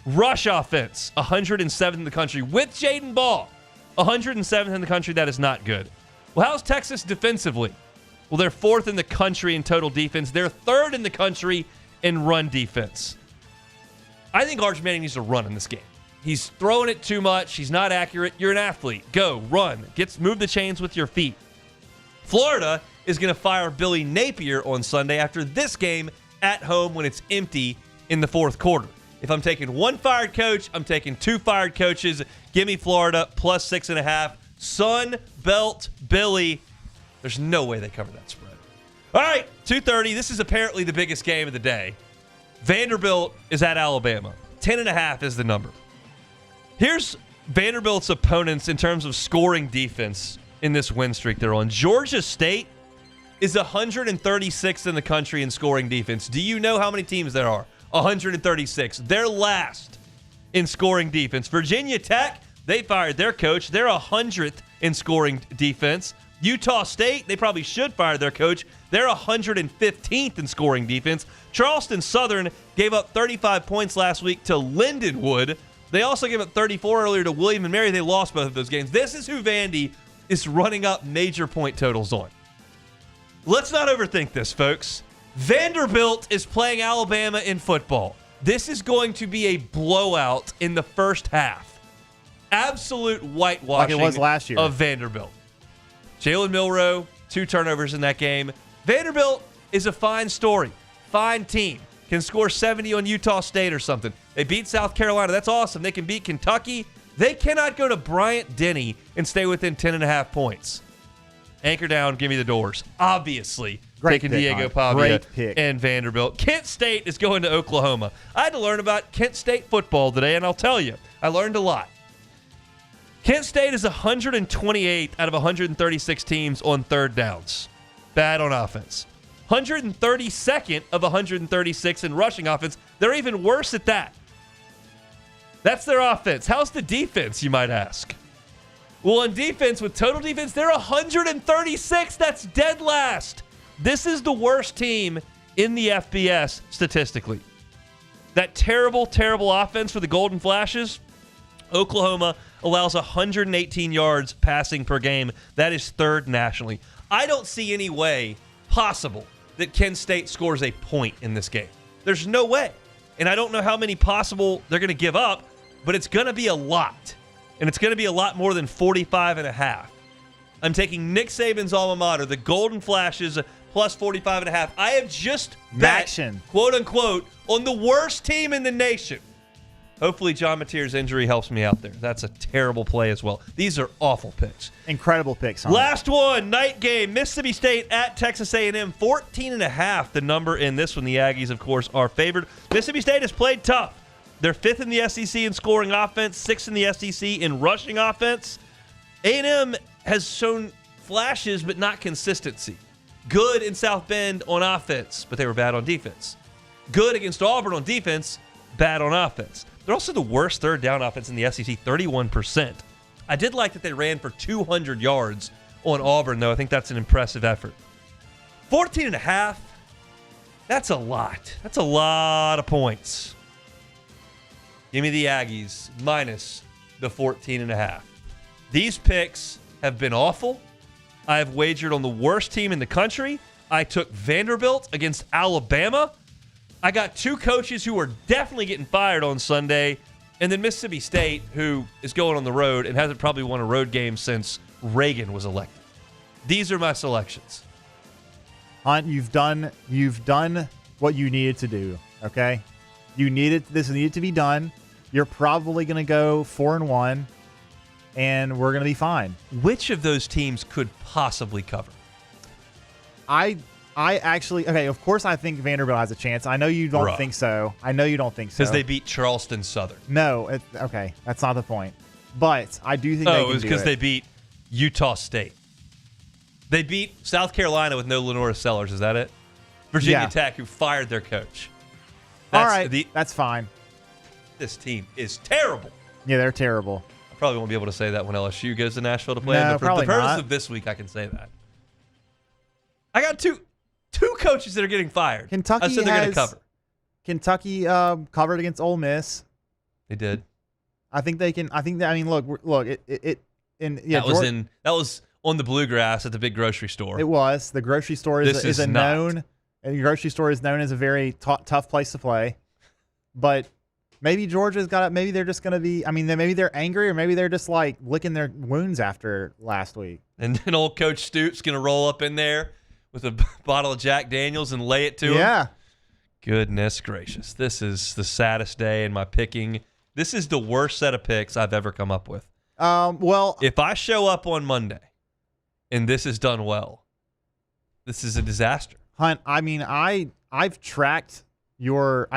Rush offense, 107th in the country with Jaden Ball. 107th in the country. That is not good. Well, how's Texas defensively? Well, they're 4th in the country in total defense. They're 3rd in the country in run defense. I think Arch Manning needs to run in this game. He's throwing it too much. He's not accurate. You're an athlete. Go, run. Move the chains with your feet. Florida is going to fire Billy Napier on Sunday after this game at home when it's empty in the fourth quarter. If I'm taking one fired coach, I'm taking 2 fired coaches. Give me Florida plus 6.5. Sun Belt Billy. There's no way they cover that spread. All right, 2:30. This is apparently the biggest game of the day. Vanderbilt is at Alabama. 10.5 is the number. Here's Vanderbilt's opponents in terms of scoring defense in this win streak they're on. Georgia State is 136th in the country in scoring defense. Do you know how many teams there are? 136. They're last in scoring defense. Virginia Tech, they fired their coach. They're 100th in scoring defense. Utah State, they probably should fire their coach. They're 115th in scoring defense. Charleston Southern gave up 35 points last week to Lindenwood. They also gave up 34 earlier to William and Mary. They lost both of those games. This is who Vandy is running up major point totals on. Let's not overthink this, folks. Vanderbilt is playing Alabama in football. This is going to be a blowout in the first half. Absolute whitewashing like it was last year of Vanderbilt. Jalen Milroe, 2 turnovers in that game. Vanderbilt is a fine story. Fine team. Can score 70 on Utah State or something. They beat South Carolina. That's awesome. They can beat Kentucky. They cannot go to Bryant-Denny and stay within 10.5 points. Anchor down, give me the doors. Obviously, taking Diego Pavia and Vanderbilt. Kent State is going to Oklahoma. I had to learn about Kent State football today, and I'll tell you, I learned a lot. Kent State is 128th out of 136 teams on third downs. Bad on offense. 132nd of 136 in rushing offense. They're even worse at that. That's their offense. How's the defense, you might ask? Well, on defense, with total defense, they're 136. That's dead last. This is the worst team in the FBS statistically. That terrible, terrible offense for the Golden Flashes, Oklahoma allows 118 yards passing per game. That is third nationally. I don't see any way possible that Kent State scores a point in this game. There's no way. And I don't know how many possible they're going to give up, but it's going to be a lot. And it's going to be a lot more than 45.5. I'm taking Nick Saban's alma mater, the Golden Flashes, plus 45.5. I have just bet, quote unquote, on the worst team in the nation. Hopefully John Mateer's injury helps me out there. That's a terrible play as well. These are awful picks. Incredible picks. Last one, night game. Mississippi State at Texas A&M. 14.5 the number in this one. The Aggies, of course, are favored. Mississippi State has played tough. They're 5th in the SEC in scoring offense, 6th in the SEC in rushing offense. A&M has shown flashes but not consistency. Good in South Bend on offense, but they were bad on defense. Good against Auburn on defense, bad on offense. They're also the worst third down offense in the SEC, 31%. I did like that they ran for 200 yards on Auburn, though. I think that's an impressive effort. 14.5, that's a lot. That's a lot of points. Give me the Aggies minus the 14.5. These picks have been awful. I have wagered on the worst team in the country. I took Vanderbilt against Alabama. I got two coaches who are definitely getting fired on Sunday, and then Mississippi State, who is going on the road and hasn't probably won a road game since Reagan was elected. These are my selections. Hunt, you've done what you needed to do. Okay, this needed to be done. You're probably going to go 4-1, and we're going to be fine. Which of those teams could possibly cover? I actually, okay, of course I think Vanderbilt has a chance. I know you don't think so. Because they beat Charleston Southern. No, okay, that's not the point. But I do think they can do it. Oh, it was because they beat Utah State. They beat South Carolina with no Lenora Sellers, is that it? Virginia Tech, who fired their coach. All right, that's fine. This team is terrible. Yeah, they're terrible. I probably won't be able to say that when LSU goes to Nashville to play. No, but for the purpose of this week, I can say that. I got two coaches that are getting fired. Kentucky I said they're going to cover. Kentucky covered against Ole Miss. They did. I think they can. I mean, look. That was on the Bluegrass at the big grocery store. It was. The grocery store is known. And the grocery store is known as a very tough place to play. But maybe Georgia's got it. Maybe they're just going to be. I mean, maybe they're angry, or maybe they're just like licking their wounds after last week. And then old Coach Stoops going to roll up in there with a bottle of Jack Daniels and lay it to him. Yeah. Goodness gracious. This is the saddest day in my picking. This is the worst set of picks I've ever come up with. Well, if I show up on Monday and this is done well, this is a disaster. Hunt, I mean, I've tracked your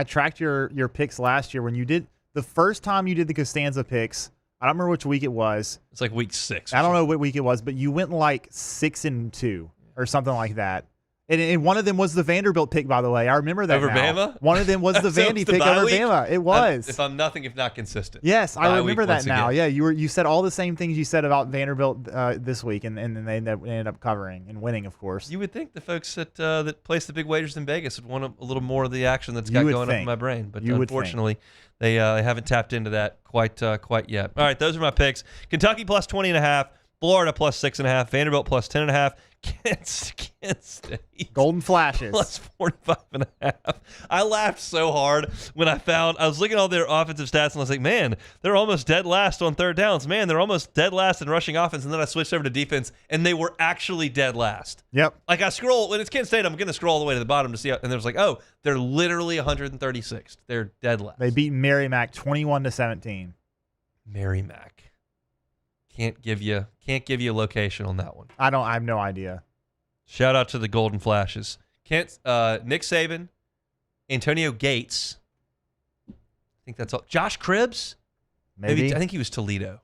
picks last year when you did the first time you did the Costanza picks. I don't remember which week it was. It's like week 6. I don't know what week it was, but you went like 6-2 or something like that. And one of them was the Vanderbilt pick, by the way. I remember that. Over now. Bama? One of them was the Vandy pick over Bama. It was. If I'm nothing if not consistent. Yes, I remember that now. Yeah, you said all the same things you said about Vanderbilt this week, and then they ended up covering and winning, of course. You would think the folks that place the big wagers in Vegas would want a little more of the action that's got going on in my brain, but unfortunately they haven't tapped into that quite yet. All right, those are my picks. Kentucky plus 20.5, Florida plus 6.5, Vanderbilt plus 10.5. Kent State. Golden Flashes. Plus 45.5. I laughed so hard when I was looking at all their offensive stats and I was like, man, they're almost dead last on third downs. Man, they're almost dead last in rushing offense. And then I switched over to defense and they were actually dead last. Yep. Like I scroll, when it's Kent State, I'm going to scroll all the way to the bottom to see and there's like, oh, they're literally 136th. They're dead last. They beat Merrimack 21-17. Merrimack. Can't give you a location on that one. I have no idea. Shout out to the Golden Flashes. Nick Saban, Antonio Gates. I think that's all. Josh Cribbs? Maybe. I think he was Toledo.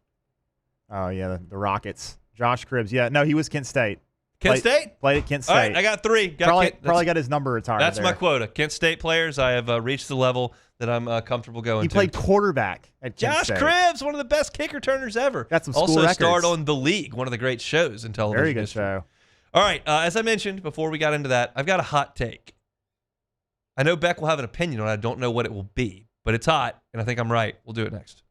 Oh, yeah, the Rockets. Josh Cribbs. Yeah, no, he was Kent State. Kent State? Played at Kent State. All right, I got 3. Probably got his number retired. That's there. my quota. Kent State players, I have reached the level that I'm comfortable going He to. played quarterback at Kent Josh State. Cribbs, one of the best kick returners ever. Got some school also records. starred on The League, one of the great shows in television. Very good history. show. All right, as I mentioned before we got into that, I've got a hot take. I know Beck will have an opinion on it. I don't know what it will be, but it's hot, and I think I'm right. We'll do it next.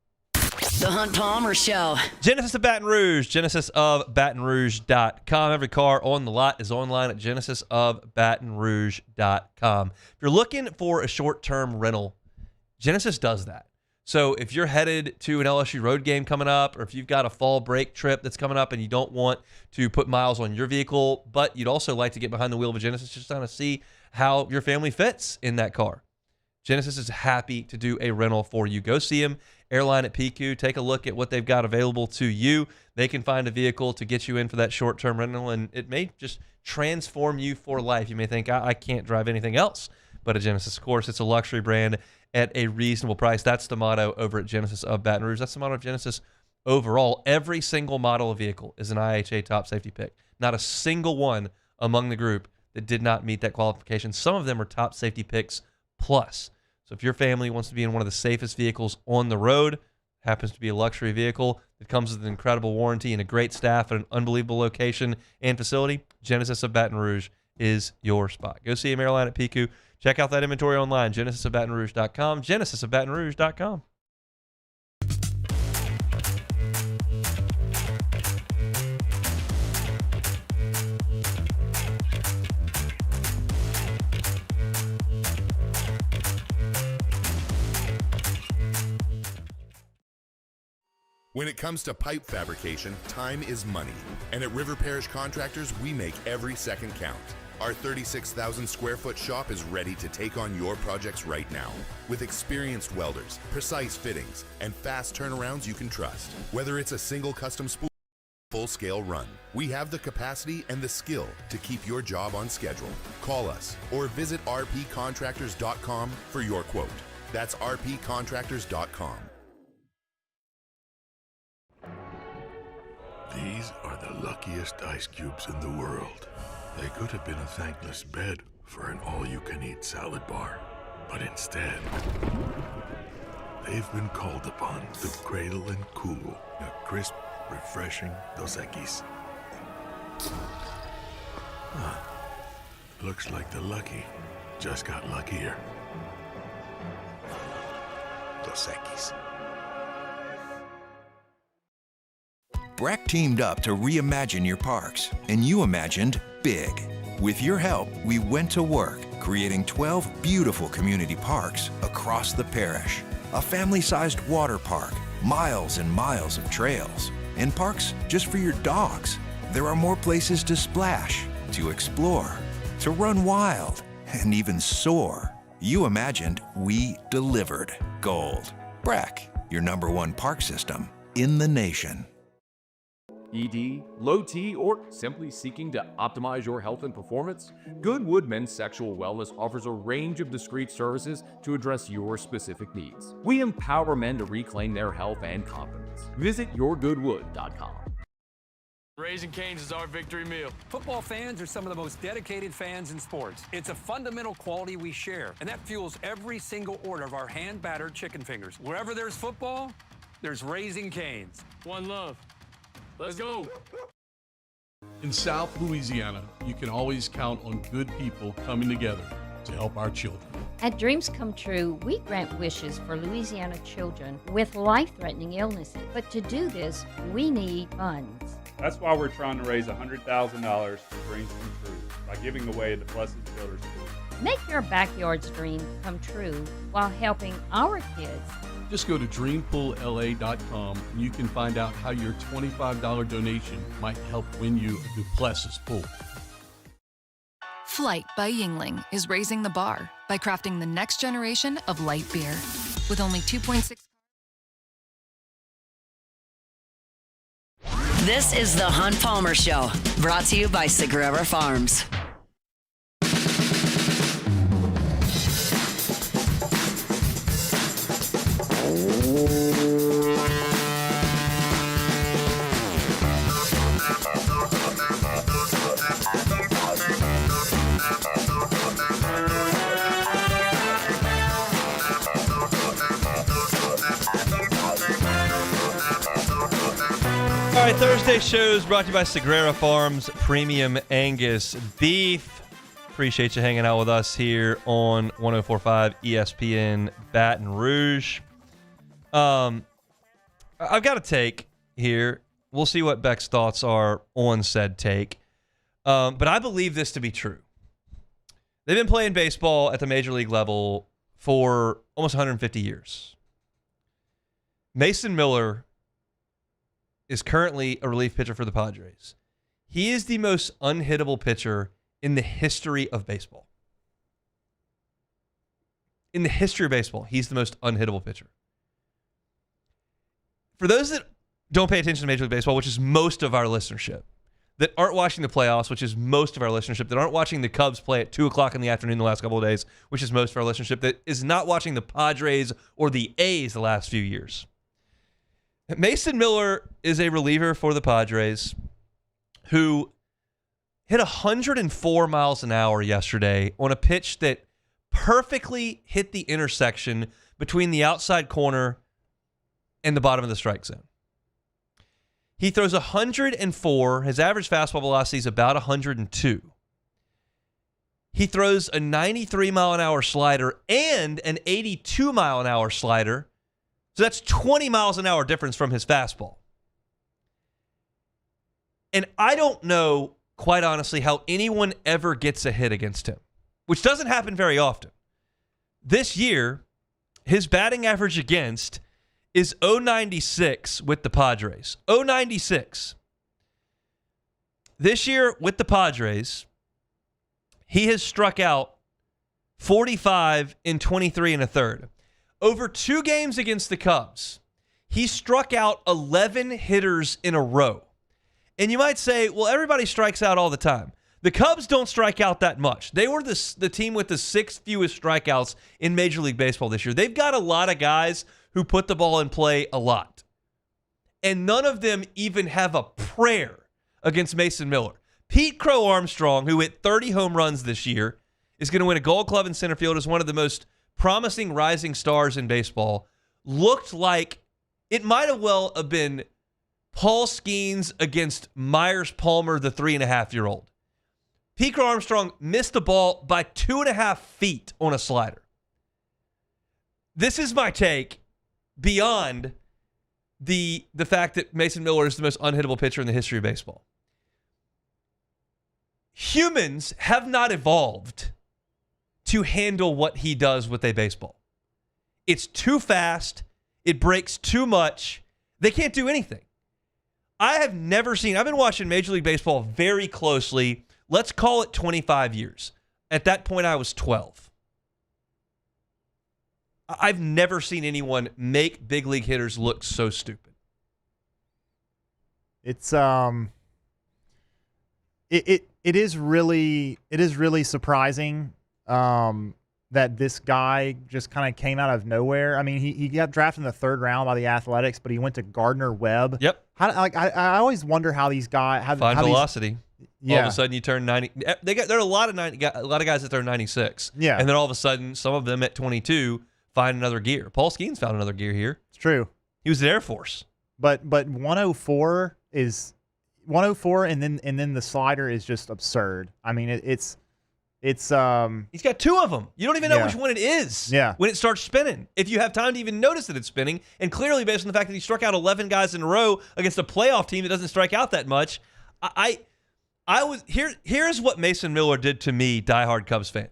The Hunt Palmer Show. Genesis of Baton Rouge, genesisofbatonrouge.com. Every car on the lot is online at genesisofbatonrouge.com. If you're looking for a short-term rental, Genesis does that. So if you're headed to an LSU road game coming up, or if you've got a fall break trip that's coming up and you don't want to put miles on your vehicle, but you'd also like to get behind the wheel of a Genesis just to kind of see how your family fits in that car, Genesis is happy to do a rental for you. Go see them, Airline at PQ. Take a look at what they've got available to you. They can find a vehicle to get you in for that short-term rental, and it may just transform you for life. You may think, I can't drive anything else but a Genesis. Of course, it's a luxury brand at a reasonable price. That's the motto over at Genesis of Baton Rouge. That's the motto of Genesis overall. Every single model of vehicle is an IHA top safety pick. Not a single one among the group that did not meet that qualification. Some of them are top safety picks plus. So if your family wants to be in one of the safest vehicles on the road, happens to be a luxury vehicle that comes with an incredible warranty and a great staff at an unbelievable location and facility, Genesis of Baton Rouge is your spot. Go see a Airline at PQ. Check out that inventory online, genesisofbatonrouge.com, genesisofbatonrouge.com. When it comes to pipe fabrication, time is money. And at River Parish Contractors, we make every second count. Our 36,000 square foot shop is ready to take on your projects right now. With experienced welders, precise fittings, and fast turnarounds you can trust. Whether it's a single custom spool or full-scale run, we have the capacity and the skill to keep your job on schedule. Call us or visit rpcontractors.com for your quote. That's rpcontractors.com. These are the luckiest ice cubes in the world. They could have been a thankless bed for an all-you-can-eat salad bar. But instead, they've been called upon to cradle and cool a crisp, refreshing Dos Equis. Looks like the lucky just got luckier. Dos Equis. Breck teamed up to reimagine your parks, and you imagined big. With your help, we went to work, creating 12 beautiful community parks across the parish. A family-sized water park, miles and miles of trails, and parks just for your dogs. There are more places to splash, to explore, to run wild, and even soar. You imagined, we delivered. Gold. Breck, your #1 park system in the nation. ED, low T, or simply seeking to optimize your health and performance? Goodwood Men's Sexual Wellness offers a range of discreet services to address your specific needs. We empower men to reclaim their health and confidence. Visit yourgoodwood.com. Raising Cane's is our victory meal. Football fans are some of the most dedicated fans in sports. It's a fundamental quality we share, and that fuels every single order of our hand-battered chicken fingers. Wherever there's football, there's Raising Cane's. One love. Let's go. In South Louisiana, you can always count on good people coming together to help our children. At Dreams Come True, we grant wishes for Louisiana children with life-threatening illnesses. But to do this, we need funds. That's why we're trying to raise $100,000 for Dreams Come True by giving away the Blessed Children's School. Make your backyard's dream come true while helping our kids. Just go to dreampoolla.com and you can find out how your $25 donation might help win you a Duplessis pool. Flight by Yingling is raising the bar by crafting the next generation of light beer. With only 2.6... This is the Hunt Palmer Show, brought to you by Sagrera Farms. right, Thursday shows brought to you by Sagrera Farms Premium Angus Beef. Appreciate you hanging out with us here on 104.5 ESPN Baton Rouge. I've got a take here. We'll see what Beck's thoughts are on said take. But I believe this to be true. They've been playing baseball at the major league level for almost 150 years. Mason Miller is currently a relief pitcher for the Padres. He is the most unhittable pitcher in the history of baseball. In the history of baseball, he's the most unhittable pitcher. For those that don't pay attention to Major League Baseball, which is most of our listenership, that aren't watching the playoffs, which is most of our listenership, that aren't watching the Cubs play at 2 o'clock in the afternoon the last couple of days, which is most of our listenership, that is not watching the Padres or the A's the last few years. Mason Miller is a reliever for the Padres who hit 104 miles an hour yesterday on a pitch that perfectly hit the intersection between the outside corner and the bottom of the strike zone. He throws 104. His average fastball velocity is about 102. He throws a 93-mile-an-hour slider and an 82-mile-an-hour slider. So that's 20 miles an hour difference from his fastball. And I don't know, quite honestly, how anyone ever gets a hit against him, which doesn't happen very often. This year, his batting average against is 0.96 with the Padres. 0.96. This year with the Padres, he has struck out 45 in 23 and a third. Over 2 games against the Cubs, he struck out 11 hitters in a row. And you might say, well, everybody strikes out all the time. The Cubs don't strike out that much. They were the team with the 6th fewest strikeouts in Major League Baseball this year. They've got a lot of guys who put the ball in play a lot. And none of them even have a prayer against Mason Miller. Pete Crow Armstrong, who hit 30 home runs this year, is going to win a Gold Glove in center field as one of the most promising rising stars in baseball. Looked like it might have well have been Paul Skeens against Myers Palmer, the 3.5-year-old. Pete Crow Armstrong missed the ball by 2.5 feet on a slider. This is my take beyond the fact that Mason Miller is the most unhittable pitcher in the history of baseball. Humans have not evolved to handle what he does with a baseball. It's too fast. It breaks too much. They can't do anything. I've been watching Major League Baseball very closely. Let's call it 25 years. At that point, I was 12. I've never seen anyone make big league hitters look so stupid. It's it is really surprising that this guy just kind of came out of nowhere. I mean, he got drafted in the 3rd round by the Athletics, but he went to Gardner Webb. Yep. I always wonder how these guys find velocity. Yeah. All of a sudden, you turn 90. There are a lot of guys that throw 96. Yeah. And then all of a sudden, some of them at 22 find another gear. Paul Skeens found another gear here. It's true. He was at Air Force. But 104 is 104, and then the slider is just absurd. I mean, it's he's got 2 of them. You don't even know which one it is. Yeah. When it starts spinning, if you have time to even notice that it's spinning, and clearly based on the fact that he struck out 11 guys in a row against a playoff team that doesn't strike out that much, here's what Mason Miller did to me, diehard Cubs fan.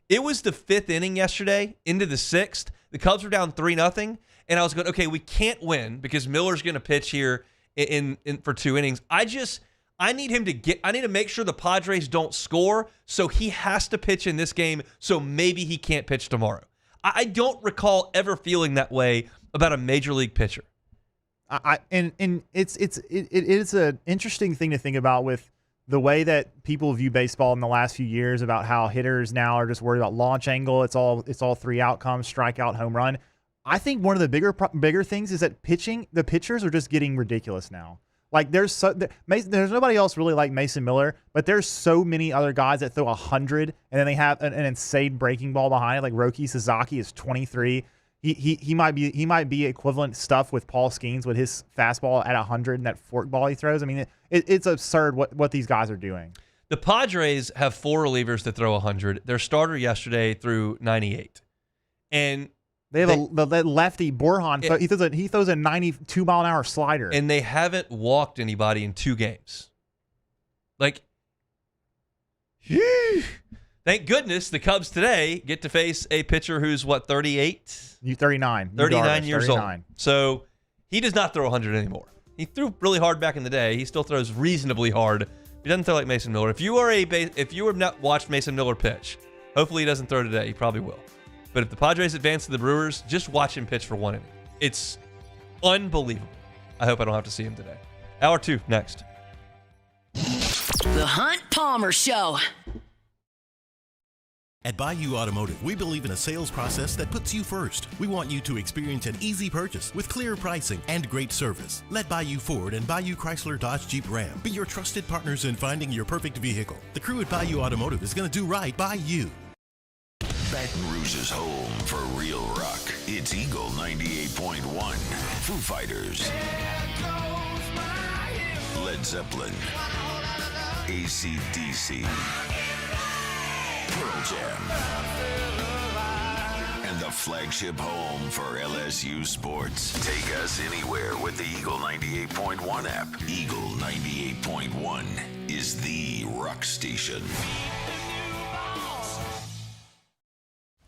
It was the 5th inning yesterday into the 6th. The Cubs were down 3-0, and I was going, okay, we can't win because Miller's going to pitch here in for 2 innings. I need to make sure the Padres don't score, so he has to pitch in this game, so maybe he can't pitch tomorrow. I don't recall ever feeling that way about a major league pitcher. And it is an interesting thing to think about with the way that people view baseball in the last few years about how hitters now are just worried about launch angle. It's all 3 outcomes: strikeout, home run. I think one of the bigger things is that the pitchers are just getting ridiculous now. Like there's nobody else really like Mason Miller, but there's so many other guys that throw 100 and then they have an insane breaking ball behind it. Like Roki Sasaki is 23. He might be equivalent stuff with Paul Skeens with his fastball at 100 and that forkball he throws. I mean, it's absurd what these guys are doing. The Padres have 4 relievers that throw 100. Their starter yesterday threw 98, and they have the lefty Borjan. He throws a 92 mile an hour slider, and they haven't walked anybody in 2 games. Like, thank goodness the Cubs today get to face a pitcher who's, what, 38? 39. 39 years old. So he does not throw 100 anymore. He threw really hard back in the day. He still throws reasonably hard. He doesn't throw like Mason Miller. If you have not watched Mason Miller pitch, hopefully he doesn't throw today. He probably will. But if the Padres advance to the Brewers, just watch him pitch for 1 inning. It's unbelievable. I hope I don't have to see him today. Hour 2 next. The Hunt Palmer Show. At Bayou Automotive, we believe in a sales process that puts you first. We want you to experience an easy purchase with clear pricing and great service. Let Bayou Ford and Bayou Chrysler Dodge Jeep Ram be your trusted partners in finding your perfect vehicle. The crew at Bayou Automotive is going to do right by you. Baton Rouge's home for real rock. It's Eagle 98.1. Foo Fighters. Led Zeppelin. AC/DC. Pearl Jam. And the flagship home for LSU sports. Take us anywhere with the Eagle 98.1 app. Eagle 98.1 is the rock station.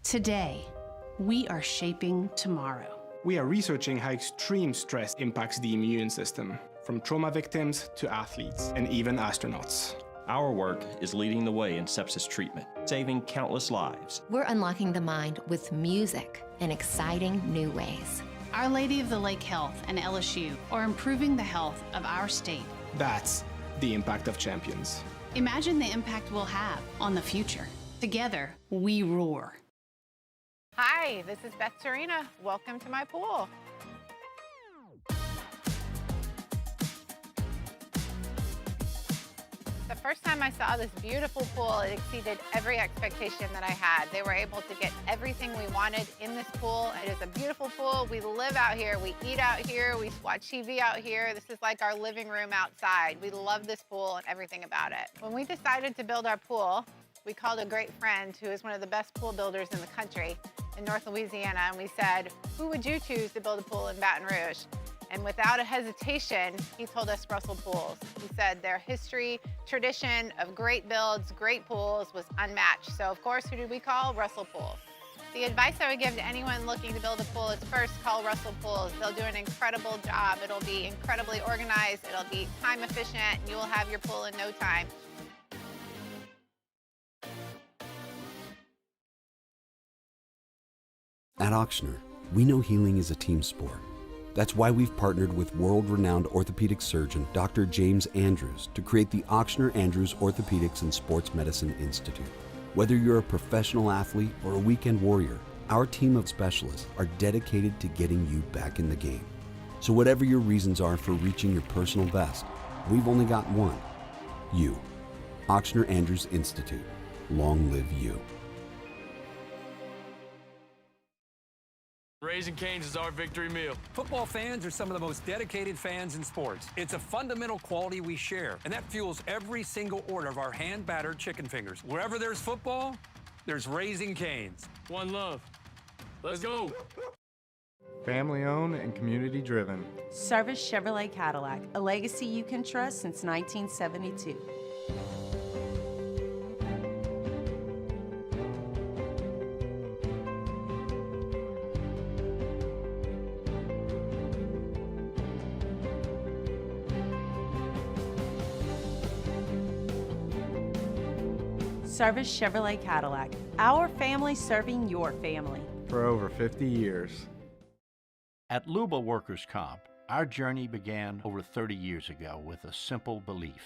Today, we are shaping tomorrow. We are researching how extreme stress impacts the immune system, from trauma victims to athletes and even astronauts. Our work is leading the way in sepsis treatment, saving countless lives. We're unlocking the mind with music in exciting new ways. Our Lady of the Lake Health and LSU are improving the health of our state. That's the impact of champions. Imagine the impact we'll have on the future. Together, we roar. Hi, this is Beth Serena. Welcome to my pool. The first time I saw this beautiful pool, it exceeded every expectation that I had. They were able to get everything we wanted in this pool. It is a beautiful pool. We live out here, we eat out here, we watch TV out here. This is like our living room outside. We love this pool and everything about it. When we decided to build our pool, we called a great friend who is one of the best pool builders in the country in North Louisiana, and we said, who would you choose to build a pool in Baton Rouge? And without a hesitation, he told us Russell Pools. He said their history, tradition of great builds, great pools was unmatched. So of course, who did we call? Russell Pools. The advice I would give to anyone looking to build a pool is first call Russell Pools. They'll do an incredible job. It'll be incredibly organized. It'll be time efficient, and you will have your pool in no time. At Auctioner, we know healing is a team sport. That's why we've partnered with world-renowned orthopedic surgeon Dr. James Andrews to create the Auctioner Andrews Orthopedics and Sports Medicine Institute. Whether you're a professional athlete or a weekend warrior, our team of specialists are dedicated to getting you back in the game. So whatever your reasons are for reaching your personal best, we've only got one: you. Auctioner Andrews Institute. Long live you. Raising Cane's is our victory meal. Football fans are some of the most dedicated fans in sports. It's a fundamental quality we share, and that fuels every single order of our hand-battered chicken fingers. Wherever there's football, there's Raising Cane's. One love. Let's go. Family owned and community driven. Service Chevrolet Cadillac, a legacy you can trust since 1972. Service Chevrolet Cadillac, our family serving your family. For over 50 years. At Luba Workers' Comp, our journey began over 30 years ago with a simple belief: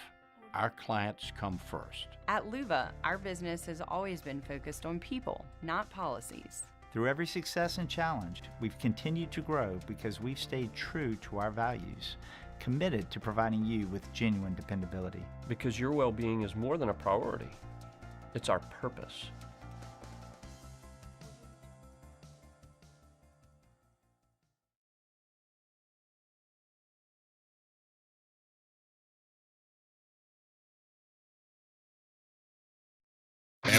our clients come first. At Luba, our business has always been focused on people, not policies. Through every success and challenge, we've continued to grow because we've stayed true to our values, committed to providing you with genuine dependability. Because your well-being is more than a priority. It's our purpose.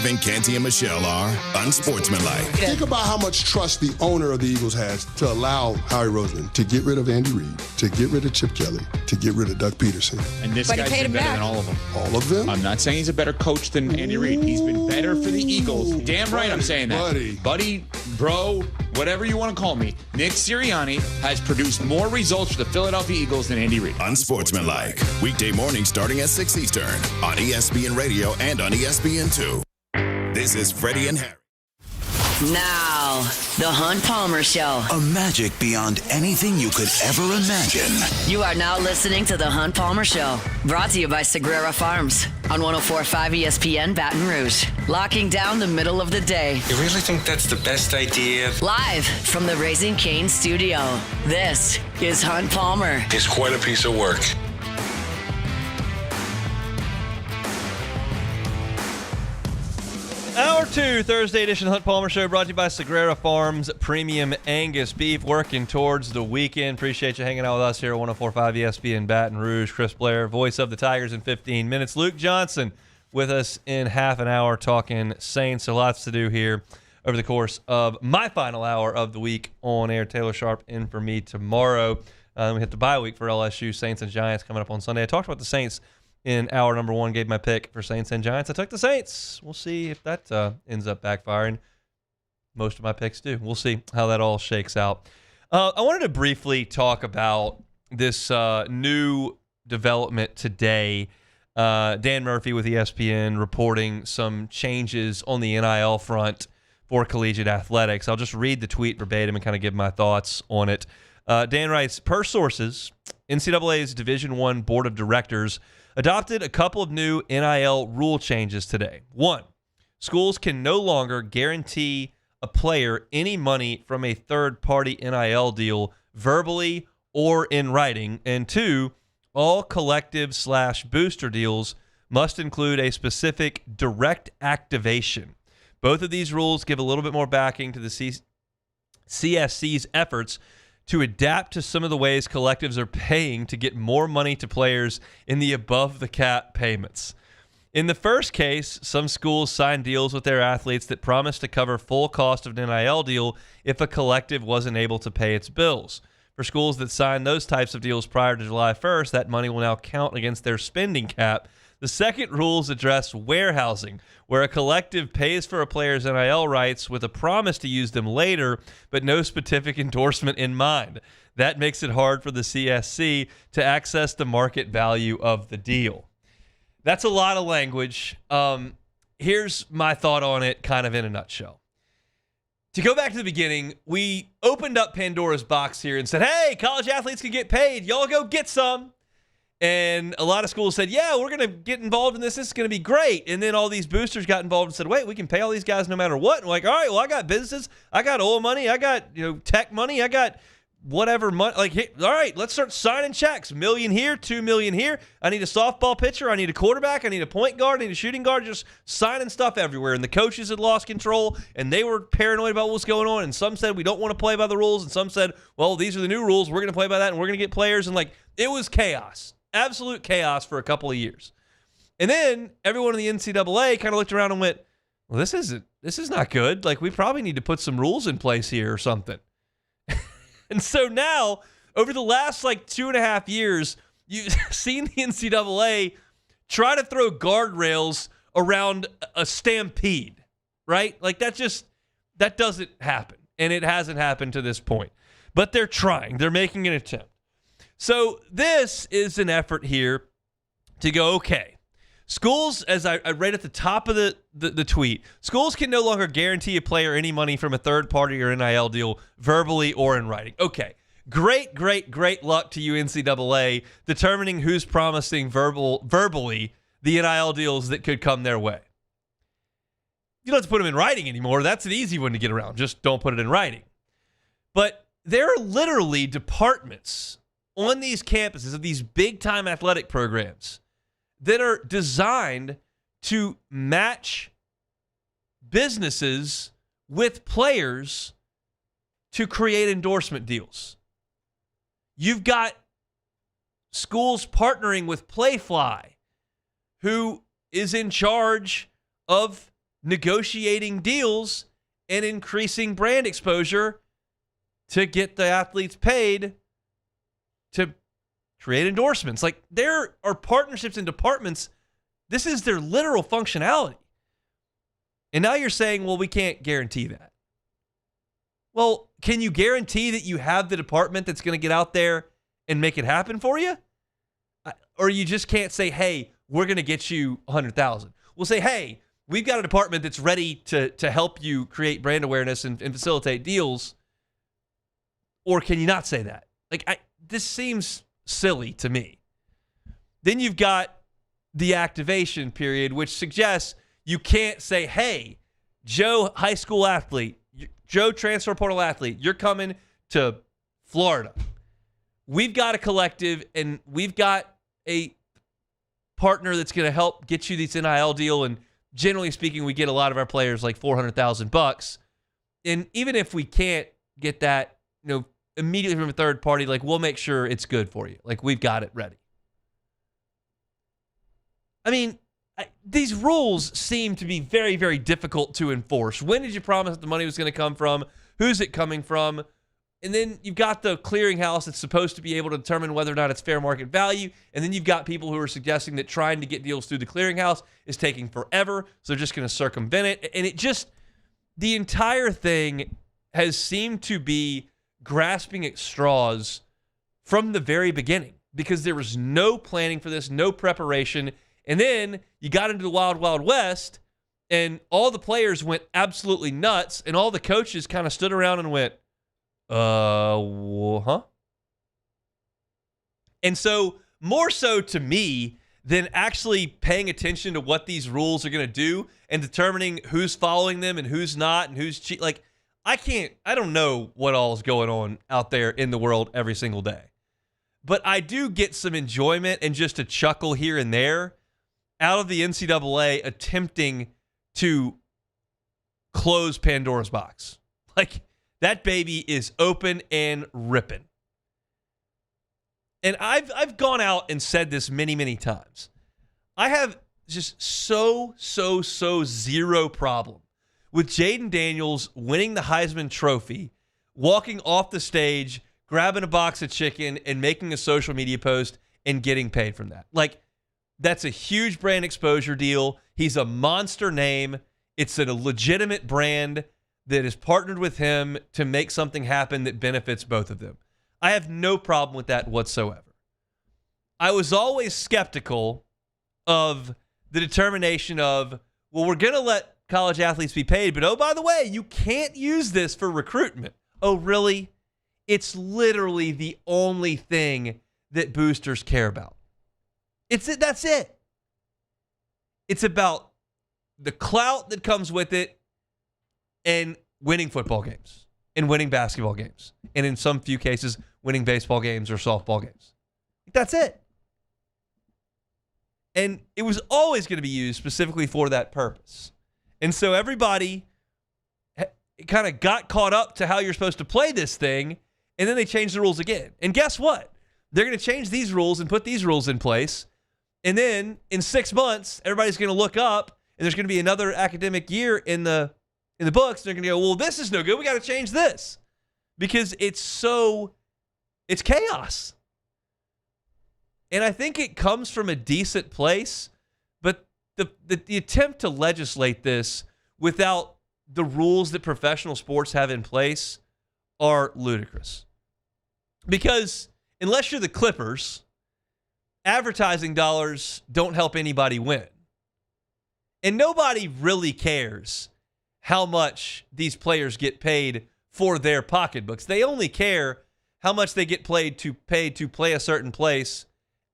Kevin, Canty, and Michelle are unsportsmanlike. Think about how much trust the owner of the Eagles has to allow Howie Roseman to get rid of Andy Reid, to get rid of Chip Kelly, to get rid of Doug Peterson. And this guy's been better than all of them. All of them? I'm not saying he's a better coach than Andy Reid. He's been better for the Eagles. Damn right I'm saying that. Buddy, bro, whatever you want to call me. Nick Sirianni has produced more results for the Philadelphia Eagles than Andy Reid. Unsportsmanlike. Weekday morning starting at 6 Eastern on ESPN Radio and on ESPN2. This is Freddie and Harry. Now, the Hunt Palmer Show. A magic beyond anything you could ever imagine. You are now listening to the Hunt Palmer Show, brought to you by Sagrera Farms on 104.5 ESPN Baton Rouge. Locking down the middle of the day. You really think that's the best idea? Live from the Raising Cane's studio, this is Hunt Palmer. It's quite a piece of work. Hour 2, Thursday edition Hunt Palmer Show, brought to you by Sagrera Farms Premium Angus Beef, working towards the weekend. Appreciate you hanging out with us here at 104.5 ESPN Baton Rouge. Chris Blair, voice of the Tigers in 15 minutes. Luke Johnson with us in half an hour talking Saints. So lots to do here over the course of my final hour of the week on air. Taylor Sharp in for me tomorrow. We hit the bye week for LSU, Saints and Giants coming up on Sunday. I talked about the Saints in hour number 1, gave my pick for Saints and Giants. I took the Saints. We'll see if that ends up backfiring. Most of my picks do. We'll see how that all shakes out. I wanted to briefly talk about this new development today. Dan Murphy with ESPN reporting some changes on the NIL front for collegiate athletics. I'll just read the tweet verbatim and kind of give my thoughts on it. Dan writes, per sources, NCAA's Division I Board of Directors adopted a couple of new NIL rule changes today. 1, schools can no longer guarantee a player any money from a third-party NIL deal verbally or in writing. And 2, all collective/booster deals must include a specific direct activation. Both of these rules give a little bit more backing to the CSC's efforts to adapt to some of the ways collectives are paying to get more money to players in the above-the-cap payments. In the first case, some schools signed deals with their athletes that promised to cover full cost of an NIL deal if a collective wasn't able to pay its bills. For schools that signed those types of deals prior to July 1st, that money will now count against their spending cap. The second rules address warehousing, where a collective pays for a player's NIL rights with a promise to use them later, but no specific endorsement in mind. That makes it hard for the CSC to access the market value of the deal. That's a lot of language. Here's my thought on it kind of in a nutshell. To go back to the beginning, we opened up Pandora's box here and said, hey, college athletes can get paid. Y'all go get some. And a lot of schools said, yeah, we're going to get involved in this. This is going to be great. And then all these boosters got involved and said, wait, we can pay all these guys no matter what. And we're like, all right, well, I got businesses. I got oil money. I got tech money. I got whatever money. Like, hey, all right, let's start signing checks. $1 million here, $2 million here. I need a softball pitcher. I need a quarterback. I need a point guard. I need a shooting guard. Just signing stuff everywhere. And the coaches had lost control, and they were paranoid about what was going on. And some said, we don't want to play by the rules. And some said, well, these are the new rules. We're going to play by that, and we're going to get players. And, it was chaos. Absolute chaos for a couple of years. And then everyone in the NCAA kind of looked around and went, well, this is not good. We probably need to put some rules in place here or something. And so now, over the last 2.5 years, you've seen the NCAA try to throw guardrails around a stampede, right? That doesn't happen. And it hasn't happened to this point. But they're trying. They're making an attempt. So this is an effort here to go, okay, schools, as I read at the top of the tweet, schools can no longer guarantee a player any money from a third party or NIL deal verbally or in writing. Okay, great luck to you, NCAA, determining who's promising verbally the NIL deals that could come their way. You don't have to put them in writing anymore. That's an easy one to get around. Just don't put it in writing. But there are literally departments on these campuses of these big-time athletic programs that are designed to match businesses with players to create endorsement deals. You've got schools partnering with Playfly, who is in charge of negotiating deals and increasing brand exposure to get the athletes paid to create endorsements. Like, there are partnerships and departments. This is their literal functionality. And now you're saying, well, we can't guarantee that. Well, can you guarantee that you have the department that's going to get out there and make it happen for you? Or you just can't say, hey, we're going to get you 100,000. We'll say, hey, we've got a department that's ready to help you create brand awareness and facilitate deals. Or can you not say that? Like, this seems silly to me. Then you've got the activation period, which suggests you can't say, hey, Joe high school athlete, Joe transfer portal athlete, you're coming to Florida. We've got a collective and we've got a partner that's going to help get you this NIL deal. And generally speaking, we get a lot of our players like $400,000. And even if we can't get that, immediately from a third party, like, we'll make sure it's good for you. Like, we've got it ready. I mean, these rules seem to be very, very difficult to enforce. When did you promise that the money was going to come from? Who's it coming from? And then you've got the clearinghouse that's supposed to be able to determine whether or not it's fair market value. And then you've got people who are suggesting that trying to get deals through the clearinghouse is taking forever, so they're just going to circumvent it. And the entire thing has seemed to be grasping at straws from the very beginning, because there was no planning for this, no preparation. And then you got into the wild, wild west, and all the players went absolutely nuts, and all the coaches kind of stood around and went, huh? And so, more so to me than actually paying attention to what these rules are going to do and determining who's following them and who's not and who's cheating. Like, I don't know what all is going on out there in the world every single day. But I do get some enjoyment and just a chuckle here and there out of the NCAA attempting to close Pandora's box. Like, that baby is open and ripping. And I've gone out and said this many, many times. I have just so zero problem with Jaden Daniels winning the Heisman Trophy, walking off the stage, grabbing a box of chicken, and making a social media post and getting paid from that. Like, that's a huge brand exposure deal. He's a monster name. It's a legitimate brand that is partnered with him to make something happen that benefits both of them. I have no problem with that whatsoever. I was always skeptical of the determination of, well, we're going to let college athletes be paid, but oh, by the way, you can't use this for recruitment. Oh, really? It's literally the only thing that boosters care about. That's it. It's about the clout that comes with it and winning football games and winning basketball games. And in some few cases, winning baseball games or softball games. That's it. And it was always going to be used specifically for that purpose. And so everybody kind of got caught up to how you're supposed to play this thing, and then they changed the rules again. And guess what? They're going to change these rules and put these rules in place, and then in 6 months, everybody's going to look up, and there's going to be another academic year in the books. They're going to go, well, this is no good. We got to change this because it's chaos. And I think it comes from a decent place, but the attempt to legislate this without the rules that professional sports have in place are ludicrous. Because unless you're the Clippers, advertising dollars don't help anybody win. And nobody really cares how much these players get paid for their pocketbooks. They only care how much they get paid to play a certain place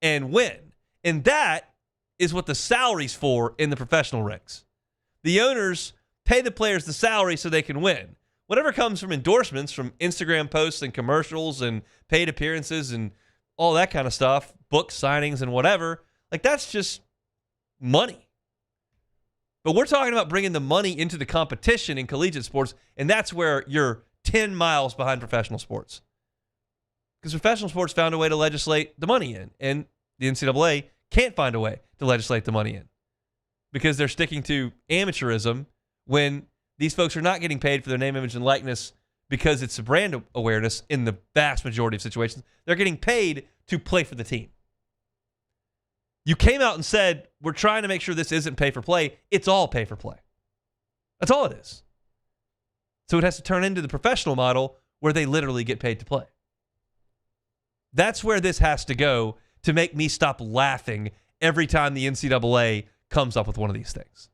and win. And that is what the salary's for in the professional ranks. The owners pay the players the salary so they can win. Whatever comes from endorsements, from Instagram posts and commercials and paid appearances and all that kind of stuff, book signings and whatever, like, that's just money. But we're talking about bringing the money into the competition in collegiate sports, and that's where you're 10 miles behind professional sports. Because professional sports found a way to legislate the money in, and the NCAA can't find a way to legislate the money in because they're sticking to amateurism when these folks are not getting paid for their name, image, and likeness because it's a brand awareness in the vast majority of situations. They're getting paid to play for the team. You came out and said, we're trying to make sure this isn't pay for play. It's all pay for play. That's all it is. So it has to turn into the professional model where they literally get paid to play. That's where this has to go to make me stop laughing every time the NCAA comes up with one of these things.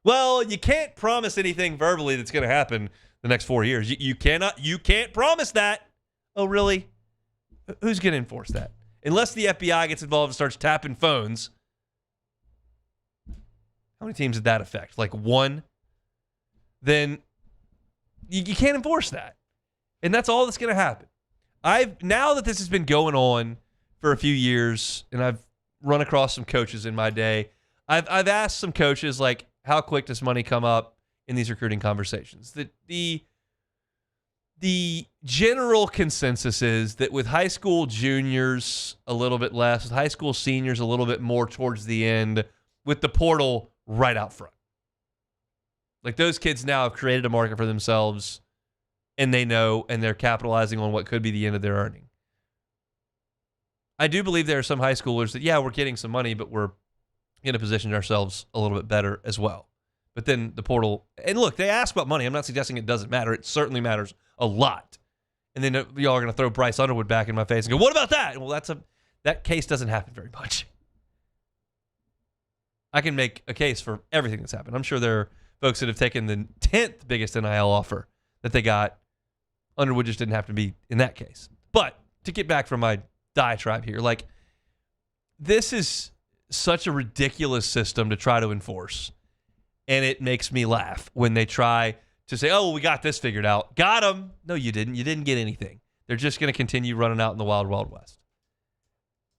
Well, you can't promise anything verbally that's going to happen the next 4 years. You can't promise that. Oh, really? Who's going to enforce that? Unless the FBI gets involved and starts tapping phones. How many teams did that affect? Like one? Then you can't enforce that. And that's all that's going to happen. Now that this has been going on for a few years, and I've run across some coaches in my day, I've asked some coaches, like, how quick does money come up in these recruiting conversations? The general consensus is that with high school juniors a little bit less, with high school seniors a little bit more towards the end, with the portal right out front. Like, those kids now have created a market for themselves, and they know, and they're capitalizing on what could be the end of their earning. I do believe there are some high schoolers that, yeah, we're getting some money, but we're going to position ourselves a little bit better as well. But then the portal, and look, they ask about money. I'm not suggesting it doesn't matter. It certainly matters a lot. And then y'all are going to throw Bryce Underwood back in my face and go, what about that? Well, that case doesn't happen very much. I can make a case for everything that's happened. I'm sure there are folks that have taken the 10th biggest NIL offer that they got. Underwood just didn't have to be in that case. But to get back from my diatribe here, like, this is such a ridiculous system to try to enforce. And it makes me laugh when they try to say, oh, well, we got this figured out. Got them. No, you didn't. You didn't get anything. They're just going to continue running out in the wild, wild west.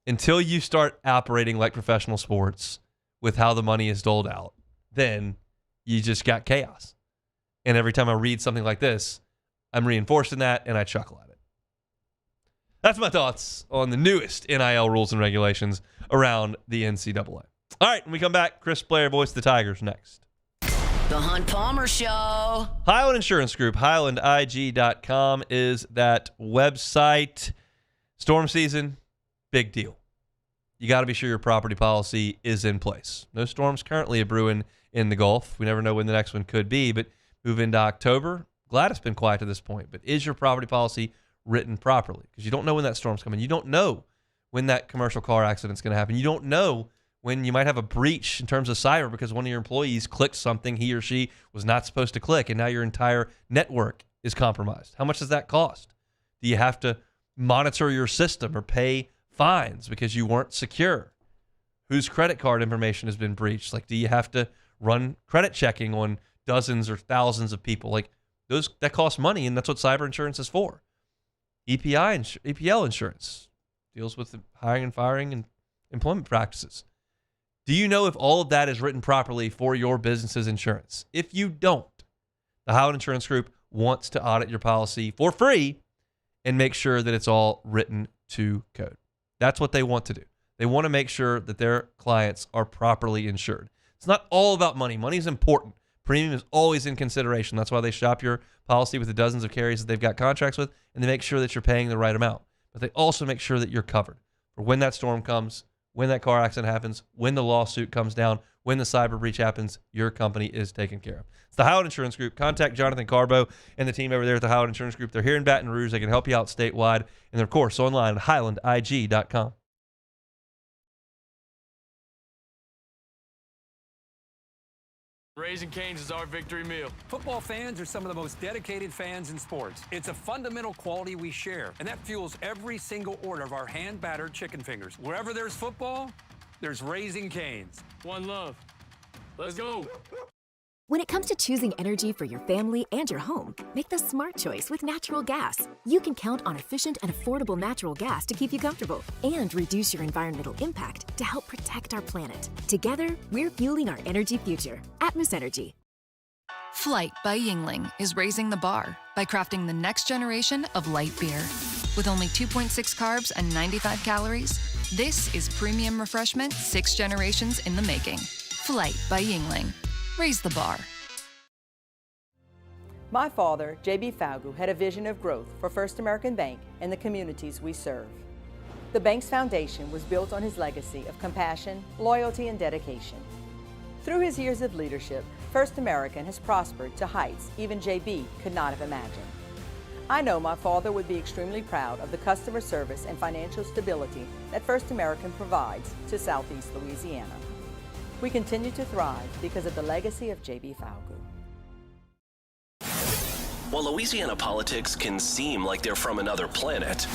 Until you start operating like professional sports with how the money is doled out, then you just got chaos. And every time I read something like this, I'm reinforcing that, and I chuckle at it. That's my thoughts on the newest NIL rules and regulations around the NCAA. All right, when we come back, Chris Blair, voice of the Tigers, next. The Hunt Palmer Show. Highland Insurance Group, HighlandIG.com is that website. Storm season, big deal. You got to be sure your property policy is in place. No storms currently brewing in the Gulf. We never know when the next one could be, but move into October. Glad it's been quiet to this point, but is your property policy written properly? Because you don't know when that storm's coming. You don't know when that commercial car accident's going to happen. You don't know when you might have a breach in terms of cyber because one of your employees clicked something he or she was not supposed to click, and now your entire network is compromised. How much does that cost? Do you have to monitor your system or pay fines because you weren't secure? Whose credit card information has been breached? Like, do you have to run credit checking on dozens or thousands of people? Like, that costs money, and that's what cyber insurance is for. EPL insurance deals with the hiring and firing and employment practices. Do you know if all of that is written properly for your business's insurance? If you don't, the Howard Insurance Group wants to audit your policy for free and make sure that it's all written to code. That's what they want to do. They want to make sure that their clients are properly insured. It's not all about money. Money is important. Premium is always in consideration. That's why they shop your policy with the dozens of carriers that they've got contracts with, and they make sure that you're paying the right amount. But they also make sure that you're covered for when that storm comes, when that car accident happens, when the lawsuit comes down, when the cyber breach happens, your company is taken care of. It's the Howard Insurance Group. Contact Jonathan Carbo and the team over there at the Howard Insurance Group. They're here in Baton Rouge. They can help you out statewide. And they're, of course, online at HighlandIG.com. Raising Cane's is our victory meal. Football fans are some of the most dedicated fans in sports. It's a fundamental quality we share, and that fuels every single order of our hand-battered chicken fingers. Wherever there's football, there's Raising Cane's. One love. Let's go. When it comes to choosing energy for your family and your home, make the smart choice with natural gas. You can count on efficient and affordable natural gas to keep you comfortable and reduce your environmental impact to help protect our planet. Together, we're fueling our energy future. Atmos Energy. Flight by Yingling is raising the bar by crafting the next generation of light beer. With only 2.6 carbs and 95 calories, this is premium refreshment 6 generations in the making. Flight by Yingling. Raise the bar. My father, J.B. Falgu, had a vision of growth for First American Bank and the communities we serve. The bank's foundation was built on his legacy of compassion, loyalty, and dedication. Through his years of leadership, First American has prospered to heights even J.B. could not have imagined. I know my father would be extremely proud of the customer service and financial stability that First American provides to Southeast Louisiana. We continue to thrive because of the legacy of J.B. Falgu. While Louisiana politics can seem like they're from another planet,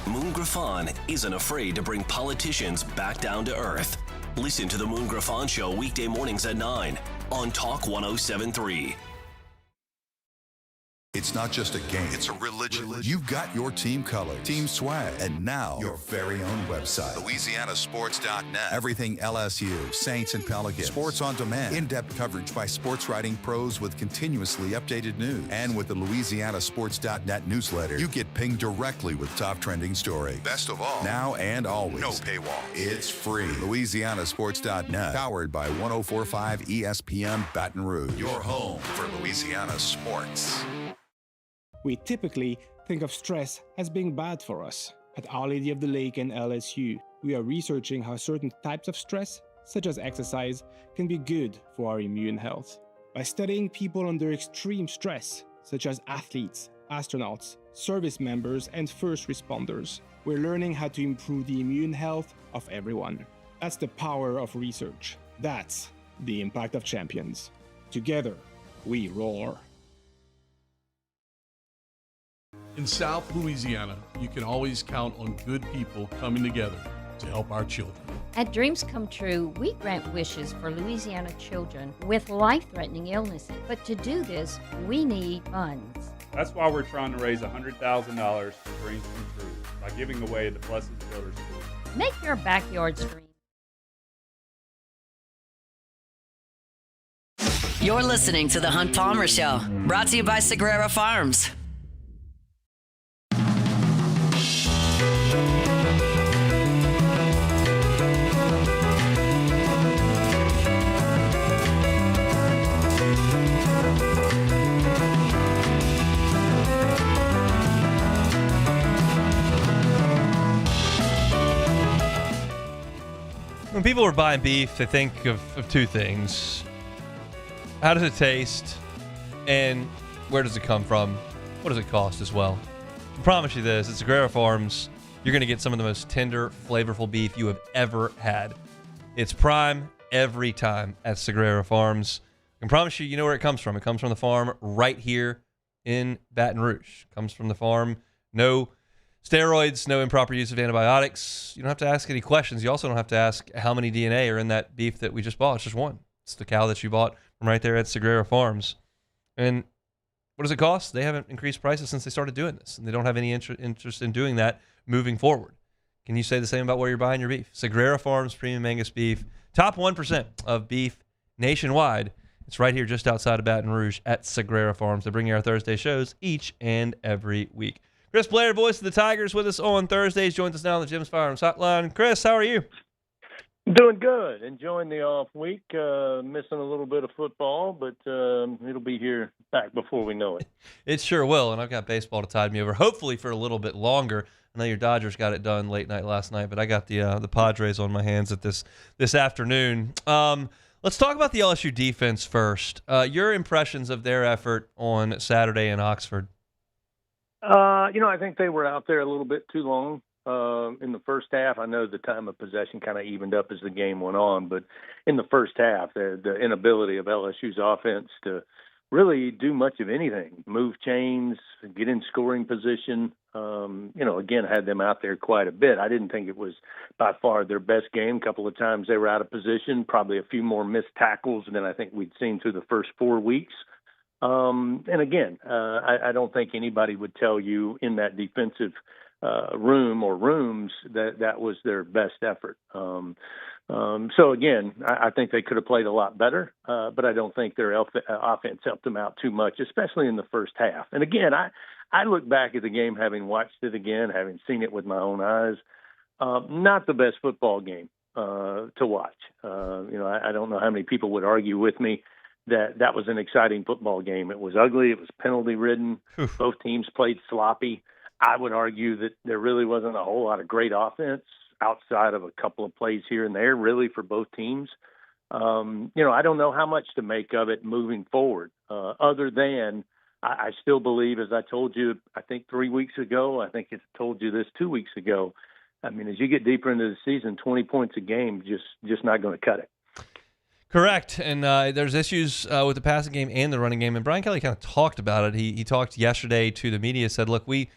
Moon Griffon isn't afraid to bring politicians back down to earth. Listen to the Moon Griffon Show weekday mornings at 9 on Talk 107.3. It's not just a game, it's a religion. You've got your team colors, team swag, and now your very own website, LouisianaSports.net. Everything LSU, Saints, and Pelicans. Sports on demand. In-depth coverage by sports writing pros with continuously updated news. And with the LouisianaSports.net newsletter, you get pinged directly with top trending stories. Best of all, now and always, no paywall. It's free. LouisianaSports.net, powered by 104.5 ESPN Baton Rouge. Your home for Louisiana sports. We typically think of stress as being bad for us. At Our Lady of the Lake and LSU, we are researching how certain types of stress, such as exercise, can be good for our immune health. By studying people under extreme stress, such as athletes, astronauts, service members, and first responders, we're learning how to improve the immune health of everyone. That's the power of research. That's the impact of champions. Together, we roar. In South Louisiana, you can always count on good people coming together to help our children. At Dreams Come True, we grant wishes for Louisiana children with life-threatening illnesses. But to do this, we need funds. That's why we're trying to raise $100,000 for Dreams Come True by giving away the Blessed Builder School. Make your backyards dream. You're listening to The Hunt Palmer Show, brought to you by Sagrera Farms. When people are buying beef, they think of two things. How does it taste? And where does it come from? What does it cost as well? I promise you this, at Sagrera Farms, you're going to get some of the most tender, flavorful beef you have ever had. It's prime every time at Sagrera Farms. I can promise you, you know where it comes from. It comes from the farm right here in Baton Rouge. It comes from the farm. No steroids, no improper use of antibiotics. You don't have to ask any questions. You also don't have to ask how many DNA are in that beef that we just bought. It's just one. It's the cow that you bought from right there at Sagrera Farms. And what does it cost? They haven't increased prices since they started doing this, and they don't have any interest in doing that moving forward. Can you say the same about where you're buying your beef? Sagrera Farms Premium Angus Beef, top 1% of beef nationwide. It's right here just outside of Baton Rouge at Sagrera Farms. They bring you our Thursday shows each and every week. Chris Blair, voice of the Tigers, with us on Thursdays. Joins us now on the Jim's Firearms Hotline. Chris, how are you? Doing good. Enjoying the off week. Missing a little bit of football, but it'll be here back before we know it. It sure will, and I've got baseball to tide me over, hopefully for a little bit longer. I know your Dodgers got it done late night last night, but I got the Padres on my hands at this afternoon. Let's talk about the LSU defense first. Your impressions of their effort on Saturday in Oxford. I think they were out there a little bit too long in the first half. I know the time of possession kind of evened up as the game went on, but in the first half, the inability of LSU's offense to really do much of anything, move chains, get in scoring position, again, had them out there quite a bit. I didn't think it was by far their best game. A couple of times they were out of position, probably a few more missed tackles than I think we'd seen through the first 4 weeks. And again, I don't think anybody would tell you in that defensive room or rooms that was their best effort. So again, I think they could have played a lot better, but I don't think their offense helped them out too much, especially in the first half. And again, I look back at the game, having watched it again, having seen it with my own eyes, not the best football game to watch. I don't know how many people would argue with me that was an exciting football game. It was ugly. It was penalty-ridden. Both teams played sloppy. I would argue that there really wasn't a whole lot of great offense outside of a couple of plays here and there, really, for both teams. I don't know how much to make of it moving forward, other than I still believe, as I told you, I think 3 weeks ago, I think I told you this 2 weeks ago, I mean, as you get deeper into the season, 20 points a game, just not going to cut it. Correct, and there's issues with the passing game and the running game, and Brian Kelly kind of talked about it. He talked yesterday to the media, said, look, we've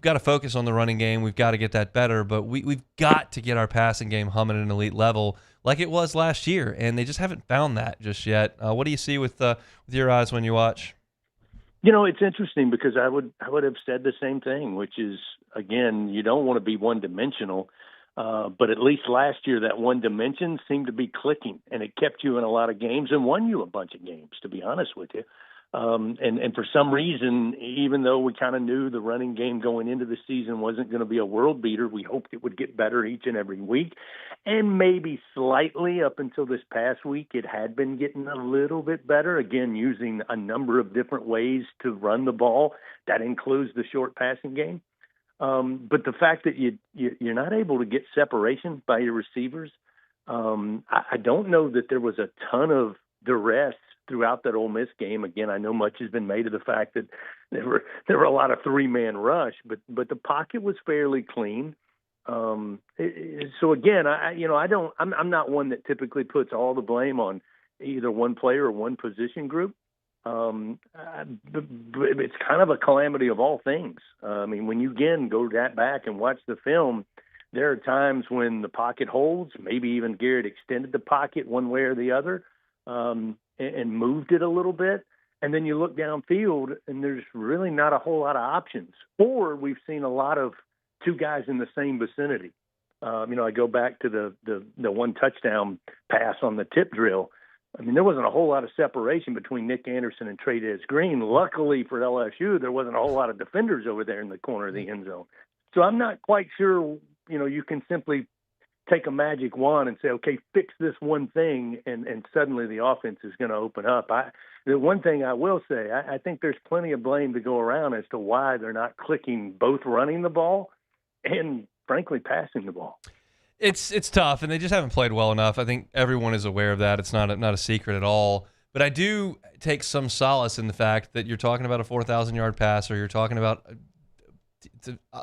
got to focus on the running game. We've got to get that better, but we've got to get our passing game humming at an elite level like it was last year, and they just haven't found that just yet. What do you see with your eyes when you watch? It's interesting because I would have said the same thing, which is, again, you don't want to be one-dimensional, but at least last year that one dimension seemed to be clicking, and it kept you in a lot of games and won you a bunch of games, to be honest with you. And for some reason, even though we kind of knew the running game going into the season wasn't going to be a world beater, we hoped it would get better each and every week. And maybe slightly up until this past week, it had been getting a little bit better, again, using a number of different ways to run the ball. That includes the short passing game. But the fact that you're not able to get separation by your receivers, I don't know that there was a ton of duress throughout that Ole Miss game. Again, I know much has been made of the fact that there were a lot of three-man rush, but the pocket was fairly clean. So again, I'm not one that typically puts all the blame on either one player or one position group. It's kind of a calamity of all things. I mean, when you again go back and watch the film, there are times when the pocket holds, maybe even Garrett extended the pocket one way or the other, and moved it a little bit. And then you look downfield and there's really not a whole lot of options. Or we've seen a lot of two guys in the same vicinity. I go back to the one touchdown pass on the tip drill. I mean, there wasn't a whole lot of separation between Nick Anderson and Trey'Dez Green. Luckily for LSU, there wasn't a whole lot of defenders over there in the corner of the end zone. So I'm not quite sure, you can simply take a magic wand and say, okay, fix this one thing, and suddenly the offense is going to open up. The one thing I will say, I think there's plenty of blame to go around as to why they're not clicking both running the ball and, frankly, passing the ball. It's tough, and they just haven't played well enough. I think everyone is aware of that. It's not a secret at all. But I do take some solace in the fact that you're talking about a 4,000-yard passer. You're talking about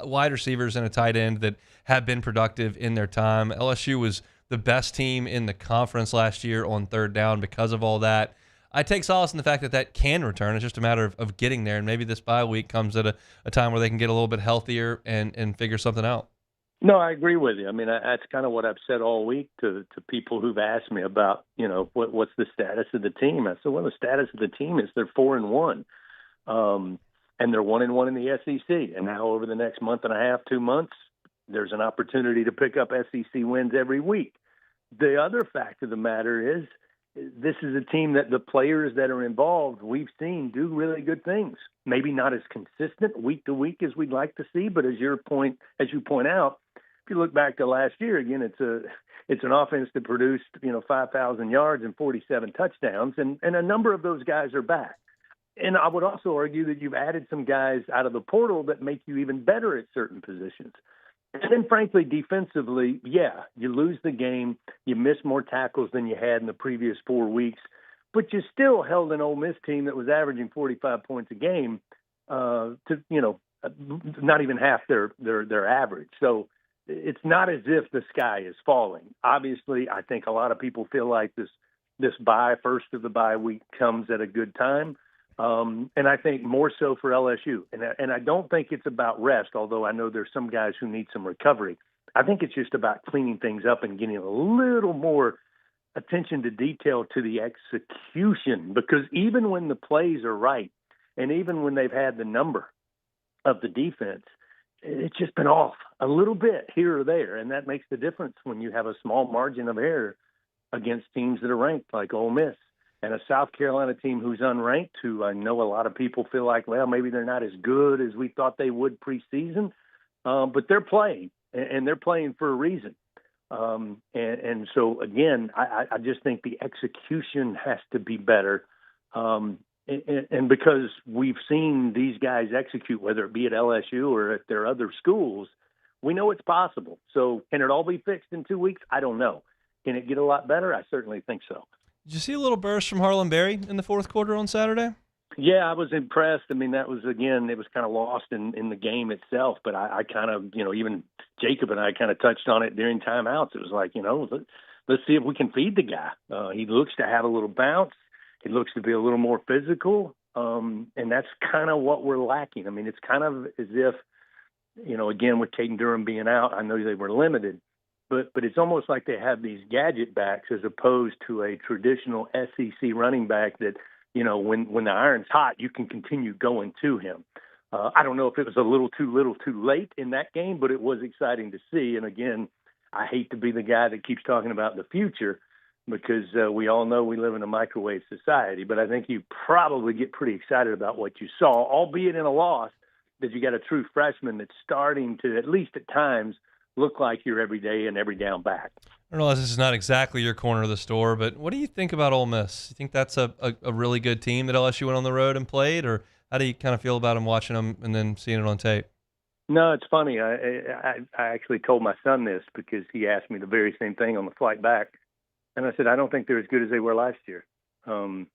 wide receivers and a tight end that have been productive in their time. LSU was the best team in the conference last year on third down because of all that. I take solace in the fact that can return. It's just a matter of getting there, and maybe this bye week comes at a time where they can get a little bit healthier and figure something out. No, I agree with you. I mean, that's kind of what I've said all week to people who've asked me about, what's the status of the team. I said, well, the status of the team is they're 4-1. And they're 1-1 in the SEC. And now over the next month and a half, 2 months, there's an opportunity to pick up SEC wins every week. The other fact of the matter is this is a team that the players that are involved, we've seen do really good things. Maybe not as consistent week to week as we'd like to see, but as you point out, if you look back to last year, again, it's an offense that produced 5,000 yards and 47 touchdowns, and a number of those guys are back. And I would also argue that you've added some guys out of the portal that make you even better at certain positions. And then, frankly, defensively, you lose the game. You miss more tackles than you had in the previous 4 weeks. But you still held an Ole Miss team that was averaging 45 points a game to, not even half their average. So it's not as if the sky is falling. Obviously, I think a lot of people feel like this first of the bye week comes at a good time. And I think more so for LSU. And I don't think it's about rest, although I know there's some guys who need some recovery. I think it's just about cleaning things up and getting a little more attention to detail to the execution, because even when the plays are right and even when they've had the number of the defense, it's just been off a little bit here or there. And that makes the difference when you have a small margin of error against teams that are ranked like Ole Miss. And a South Carolina team who's unranked, who I know a lot of people feel like, well, maybe they're not as good as we thought they would preseason, but they're playing, and they're playing for a reason. And so, again, I just think the execution has to be better. And because we've seen these guys execute, whether it be at LSU or at their other schools, we know it's possible. So can it all be fixed in 2 weeks? I don't know. Can it get a lot better? I certainly think so. Did you see a little burst from Harlan Berry in the fourth quarter on Saturday? Yeah, I was impressed. I mean, that was, again, it was kind of lost in the game itself. But I kind of, even Jacob and I kind of touched on it during timeouts. It was like, let's see if we can feed the guy. He looks to have a little bounce. He looks to be a little more physical. And that's kind of what we're lacking. I mean, it's kind of as if, again, with Caden Durham being out, I know they were limited. But it's almost like they have these gadget backs as opposed to a traditional SEC running back that, when the iron's hot, you can continue going to him. I don't know if it was a little too late in that game, but it was exciting to see. And again, I hate to be the guy that keeps talking about the future because we all know we live in a microwave society. But I think you probably get pretty excited about what you saw, albeit in a loss, that you got a true freshman that's starting to, at least at times, look like your everyday and every down back. I realize this is not exactly your corner of the store, but what do you think about Ole Miss? You think that's a really good team that LSU went on the road and played, or how do you kind of feel about them watching them and then seeing it on tape? No, it's funny. I actually told my son this because he asked me the very same thing on the flight back, and I said, I don't think they're as good as they were last year. And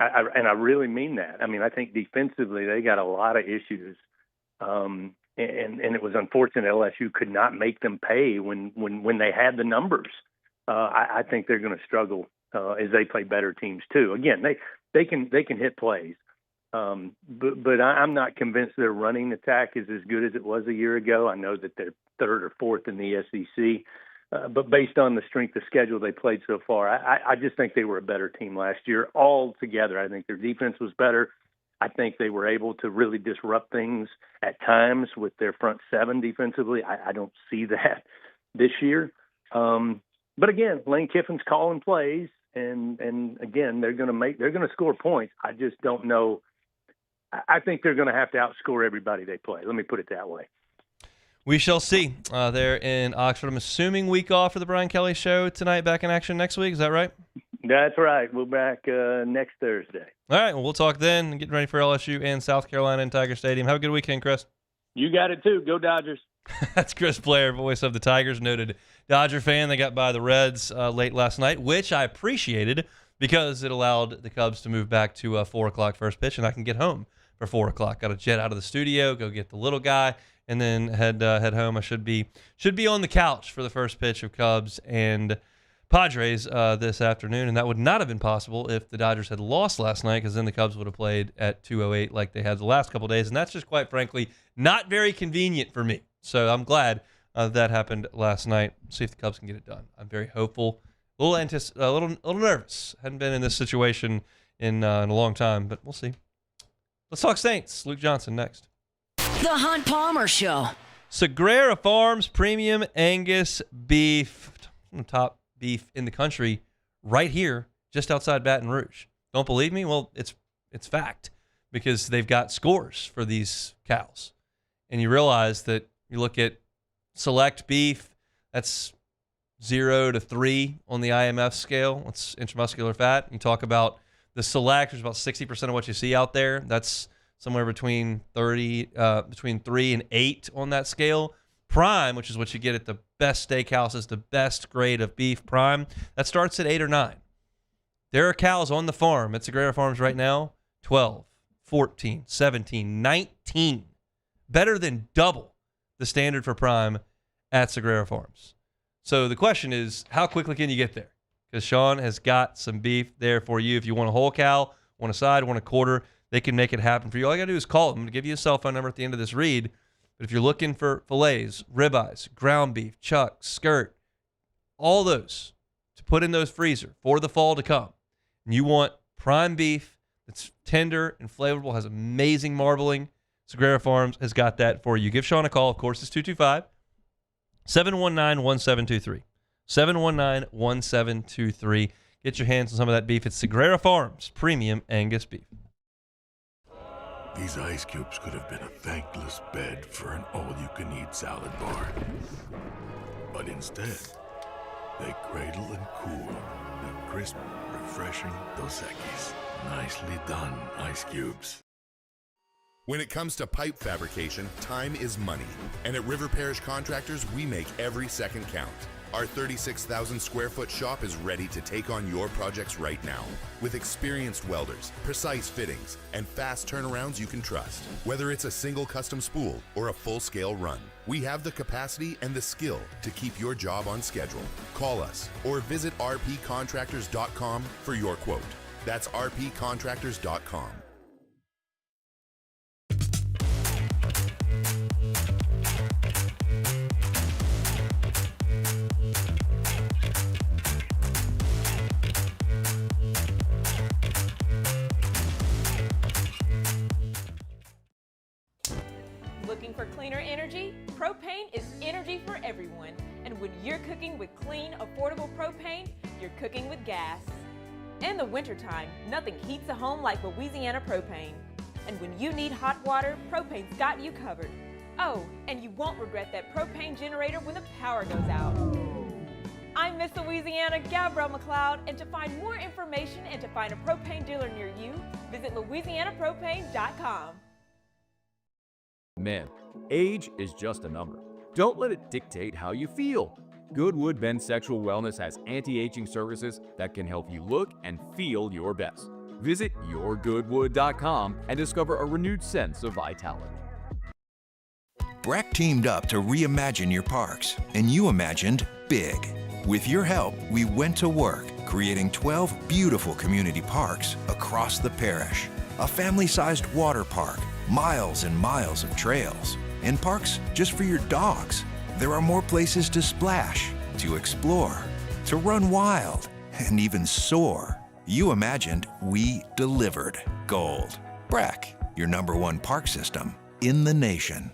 I really mean that. I mean, I think defensively they got a lot of issues. And it was unfortunate LSU could not make them pay when they had the numbers. I think they're going to struggle as they play better teams too. Again, they can hit plays, but I'm not convinced their running attack is as good as it was a year ago. I know that they're third or fourth in the SEC, but based on the strength of schedule they played so far, I just think they were a better team last year altogether. I think their defense was better. I think they were able to really disrupt things at times with their front seven defensively. I don't see that this year. But again, Lane Kiffin's calling plays, and again, they're going to score points. I just don't know. I think they're going to have to outscore everybody they play. Let me put it that way. We shall see. There in Oxford. I'm assuming week off for the Brian Kelly Show tonight. Back in action next week. Is that right? That's right. We're back next Thursday. All right. Well, we'll talk then. Getting ready for LSU and South Carolina in Tiger Stadium. Have a good weekend, Chris. You got it too. Go Dodgers. That's Chris Blair, voice of the Tigers, noted Dodger fan. They got by the Reds late last night, which I appreciated because it allowed the Cubs to move back to 4 o'clock first pitch, and I can get home for 4 o'clock. Got a jet out of the studio, go get the little guy, and then head home. I should be on the couch for the first pitch of Cubs and Padres this afternoon, and that would not have been possible if the Dodgers had lost last night, because then the Cubs would have played at 2:08 like they had the last couple of days, and that's just quite frankly not very convenient for me. So I'm glad that happened last night. See if the Cubs can get it done. I'm very hopeful. A little nervous. Hadn't been in this situation in a long time, but we'll see. Let's talk Saints. Luke Johnson next. The Hunt Palmer Show. Sagrera Farms Premium Angus Beef, from the top beef in the country, right here, just outside Baton Rouge. Don't believe me? Well, it's fact, because they've got scores for these cows, and you realize that you look at select beef, that's 0 to 3 on the IMF scale. That's intramuscular fat. You talk about the select, which is about 60% of what you see out there. That's somewhere between 3 and 8 on that scale. Prime, which is what you get at the best steakhouses, the best grade of beef prime, that starts at 8 or 9. There are cows on the farm at Sagrera Farms right now, 12, 14, 17, 19. Better than double the standard for prime at Sagrera Farms. So the question is, how quickly can you get there? Because Sean has got some beef there for you. If you want a whole cow, want a side, want a quarter, they can make it happen for you. All you got to do is call them. I'm going to give you a cell phone number at the end of this read. But if you're looking for fillets, ribeyes, ground beef, chuck, skirt, all those to put in those freezer for the fall to come, and you want prime beef that's tender and flavorful, has amazing marbling, Sagrera Farms has got that for you. Give Sean a call. Of course, it's 225-719-1723. 719-1723. Get your hands on some of that beef. It's Sagrera Farms Premium Angus Beef. These ice cubes could have been a thankless bed for an all-you-can-eat salad bar. But instead, They cradle and cool. They're crisp, refreshing Dos Equis. Nicely done, Ice Cubes. When it comes to pipe fabrication, time is money. And at River Parish Contractors, we make every second count. Our 36,000 square foot shop is ready to take on your projects right now. With experienced welders, precise fittings, and fast turnarounds you can trust. Whether it's a single custom spool or a full-scale run, we have the capacity and the skill to keep your job on schedule. Call us or visit rpcontractors.com for your quote. That's rpcontractors.com. Looking for cleaner energy? Propane is energy for everyone. And when you're cooking with clean, affordable propane, you're cooking with gas. In the wintertime, nothing heats a home like Louisiana propane. And when you need hot water, propane's got you covered. Oh, and you won't regret that propane generator when the power goes out. I'm Miss Louisiana, Gabrielle McLeod, and to find more information and to find a propane dealer near you, visit louisianapropane.com. Men, age is just a number. Don't let it dictate how you feel. Goodwood Men's Sexual Wellness has anti-aging services that can help you look and feel your best. Visit yourgoodwood.com and discover a renewed sense of vitality. BRAC teamed up to reimagine your parks, and you imagined big. With your help, we went to work, creating 12 beautiful community parks across the parish. A family-sized water park, miles and miles of trails, and parks just for your dogs. There are more places to splash, to explore, to run wild, and even soar. You imagined, we delivered gold. BRAC, your #1 park system in the nation.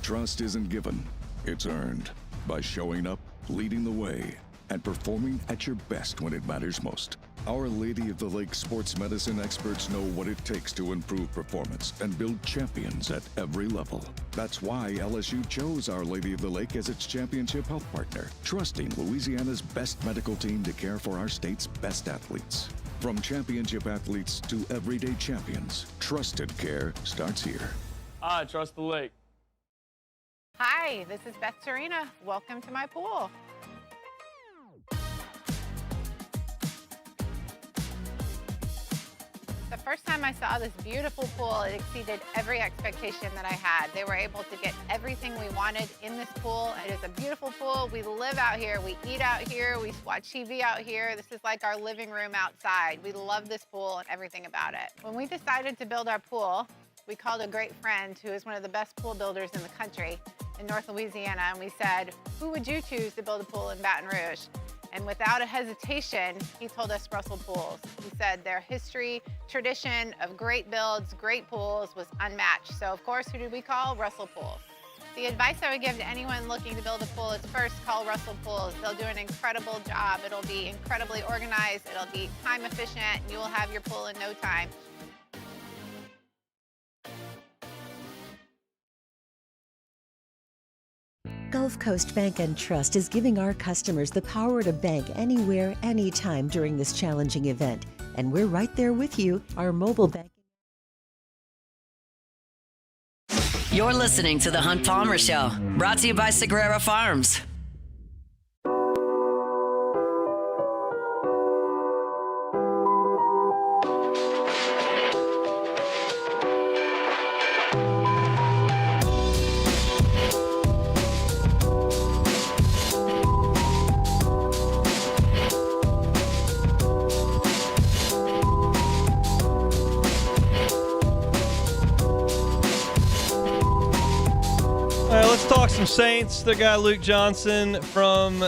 Trust isn't given, it's earned by showing up, leading the way, and performing at your best when it matters most. Our Lady of the Lake sports medicine experts know what it takes to improve performance and build champions at every level. That's why LSU chose Our Lady of the Lake as its championship health partner, trusting Louisiana's best medical team to care for our state's best athletes. From championship athletes to everyday champions, trusted care starts here. I trust the lake. Hi, this is Beth Serena. Welcome to my pool. The first time I saw this beautiful pool, it exceeded every expectation that I had. They were able to get everything we wanted in this pool. It is a beautiful pool. We live out here, we eat out here, we watch TV out here. This is like our living room outside. We love this pool and everything about it. When we decided to build our pool, we called a great friend who is one of the best pool builders in the country in North Louisiana, and we said, who would you choose to build a pool in Baton Rouge? And without a hesitation, he told us Russell Pools. He said their history, tradition of great builds, great pools was unmatched. So of course, who did we call? Russell Pools. The advice I would give to anyone looking to build a pool is first call Russell Pools. They'll do an incredible job. It'll be incredibly organized. It'll be time efficient, and you will have your pool in no time. Gulf Coast Bank and Trust is giving our customers the power to bank anywhere, anytime during this challenging event. And we're right there with you. Our mobile bank. You're listening to The Hunt Palmer Show, brought to you by Sagrera Farms. Let's talk some Saints. Their guy Luke Johnson from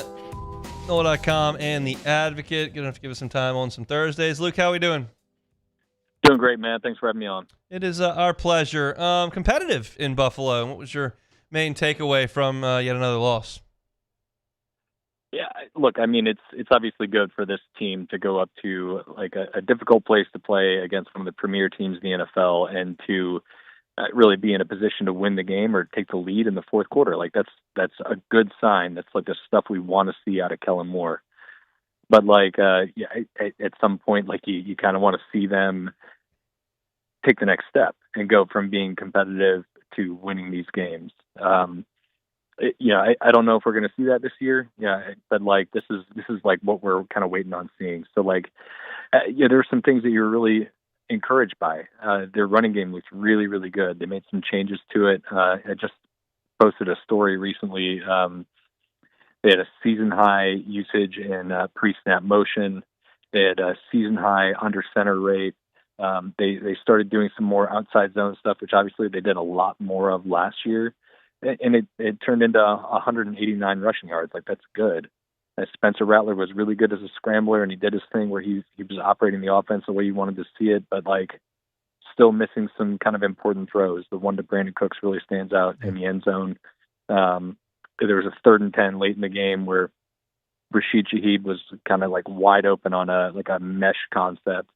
NOLA.com and The Advocate. Good enough to give us some time on some Thursdays. Luke, how are we doing? Doing great, man. Thanks for having me on. It is our pleasure. Competitive in Buffalo. What was your main takeaway from yet another loss? Yeah, look, I mean, it's obviously good for this team to go up to like a difficult place to play against one of the premier teams in the NFL and to really be in a position to win the game or take the lead in the fourth quarter. Like that's a good sign. That's like the stuff we want to see out of Kellen Moore. But at some point, like you kind of want to see them take the next step and go from being competitive to winning these games. I don't know if we're going to see that this year. Yeah, but like this is like what we're kind of waiting on seeing. So there are some things that you're really encouraged by. Their running game looks really, really good. They made some changes to it. I just posted a story recently. They had a season high usage in pre-snap motion. They had a season high under center rate. They started doing some more outside zone stuff, which obviously they did a lot more of last year. And it turned into 189 rushing yards. Like, that's good. Spencer Rattler was really good as a scrambler, and he did his thing where he was operating the offense the way you wanted to see it, but still missing some kind of important throws. The one to Brandon Cooks really stands out in the end zone. There was a 3rd and 10 late in the game where Rashid Shaheed was kind of wide open on a mesh concept.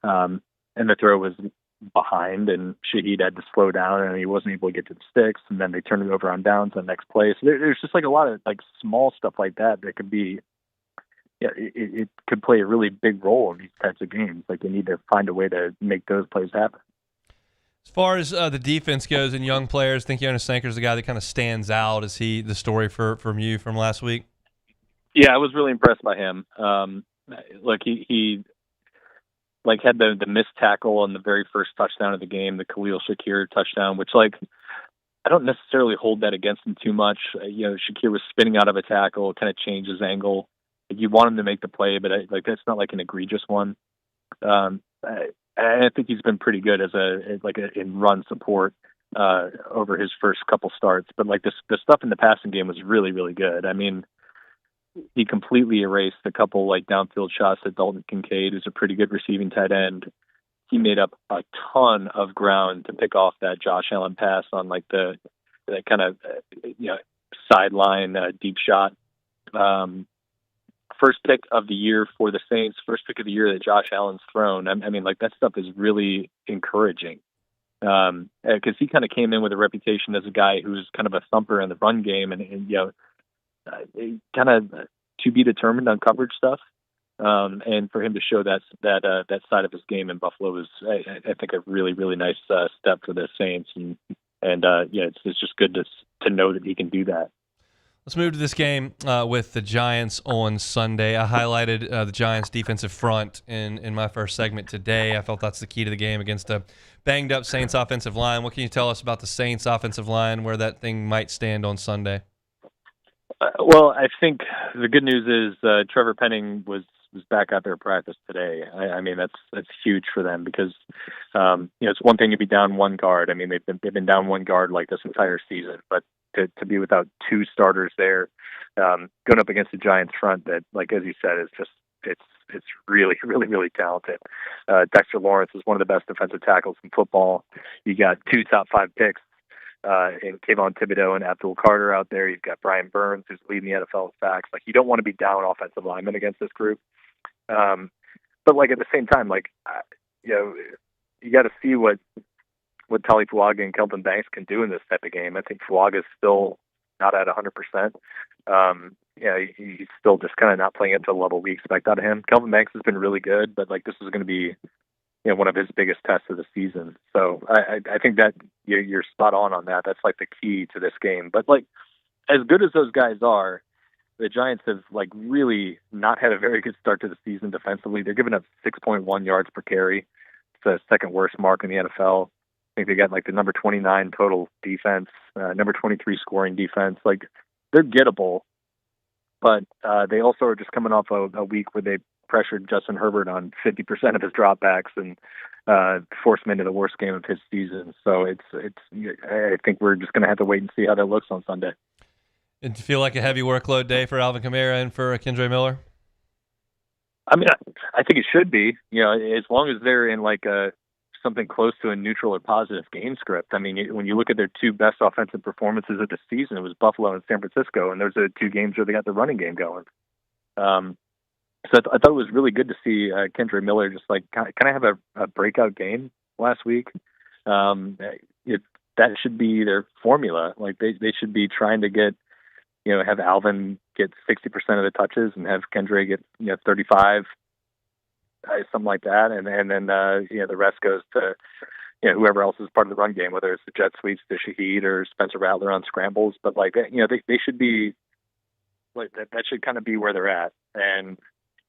And the throw was behind, and Shaheed had to slow down, and he wasn't able to get to the sticks, and then they turned it over on downs on the next play. So there's just a lot of small stuff like that could be, it could play a really big role in these types of games. Like, you need to find a way to make those plays happen. As far as the defense goes and young players, I think Jonas Sanker's the guy that kind of stands out. Is he the story from you from last week? Yeah, I was really impressed by him. He had the missed tackle on the very first touchdown of the game, the Khalil Shakir touchdown, which I don't necessarily hold that against him too much. Shakir was spinning out of a tackle, kind of changed his angle. You want him to make the play, but that's not an egregious one. I think he's been pretty good as in run support over his first couple starts. But the stuff in the passing game was really, really good. I mean, he completely erased a couple downfield shots at Dalton Kincaid, who's a pretty good receiving tight end. He made up a ton of ground to pick off that Josh Allen pass on that kind of sideline deep shot. First pick of the year for the Saints, first pick of the year that Josh Allen's thrown. I mean, that stuff is really encouraging. Because he kind of came in with a reputation as a guy who's kind of a thumper in the run game and kind of to be determined on coverage stuff. And for him to show that side of his game in Buffalo is, I think, a really, really nice step for the Saints. And it's just good to know that he can do that. Let's move to this game with the Giants on Sunday. I highlighted the Giants' defensive front in my first segment today. I felt that's the key to the game against a banged-up Saints offensive line. What can you tell us about the Saints offensive line, where that thing might stand on Sunday? Well, I think the good news is Trevor Penning was back out there at practice today. I mean, that's huge for them because it's one thing to be down one guard. I mean, they've been down one guard this entire season, but to be without two starters there, going up against the Giants front that, as you said, is just it's really, really, really talented. Dexter Lawrence is one of the best defensive tackles in football. You got 2 top 5 picks in Kayvon Thibodeau and Abdul Carter out there. You've got Brian Burns, who's leading the NFL in sacks. You don't want to be down offensive linemen against this group. But at the same time, you got to see what Tali Fuaga and Kelvin Banks can do in this type of game. I think Fuaga's still not at 100%. He's still just kind of not playing at the level we expect out of him. Kelvin Banks has been really good, but this is going to be one of his biggest tests of the season. So I think that you're spot on that. That's the key to this game. But as good as those guys are, the Giants have really not had a very good start to the season defensively. They're giving up 6.1 yards per carry. It's the second worst mark in the NFL. I think they got the number 29 total defense, number 23 scoring defense. They're gettable, but they also are just coming off a week where they pressured Justin Herbert on 50% of his dropbacks and forced him into the worst game of his season. So I think we're just going to have to wait and see how that looks on Sunday. Did you feel like a heavy workload day for Alvin Kamara and for Kendre Miller? I mean, I think it should be. As long as they're in something close to a neutral or positive game script. I mean, when you look at their 2 best offensive performances of the season, it was Buffalo and San Francisco, and those are 2 games where they got the running game going. So I thought it was really good to see Kendre Miller just kind of have a breakout game last week. that should be their formula. Like they should be trying to get, have Alvin get 60% of the touches and have Kendra get 35, something like that, and then the rest goes to whoever else is part of the run game, whether it's the jet sweeps to Shaheed or Spencer Rattler on scrambles. But like they should be like that should kind of be where they're at. And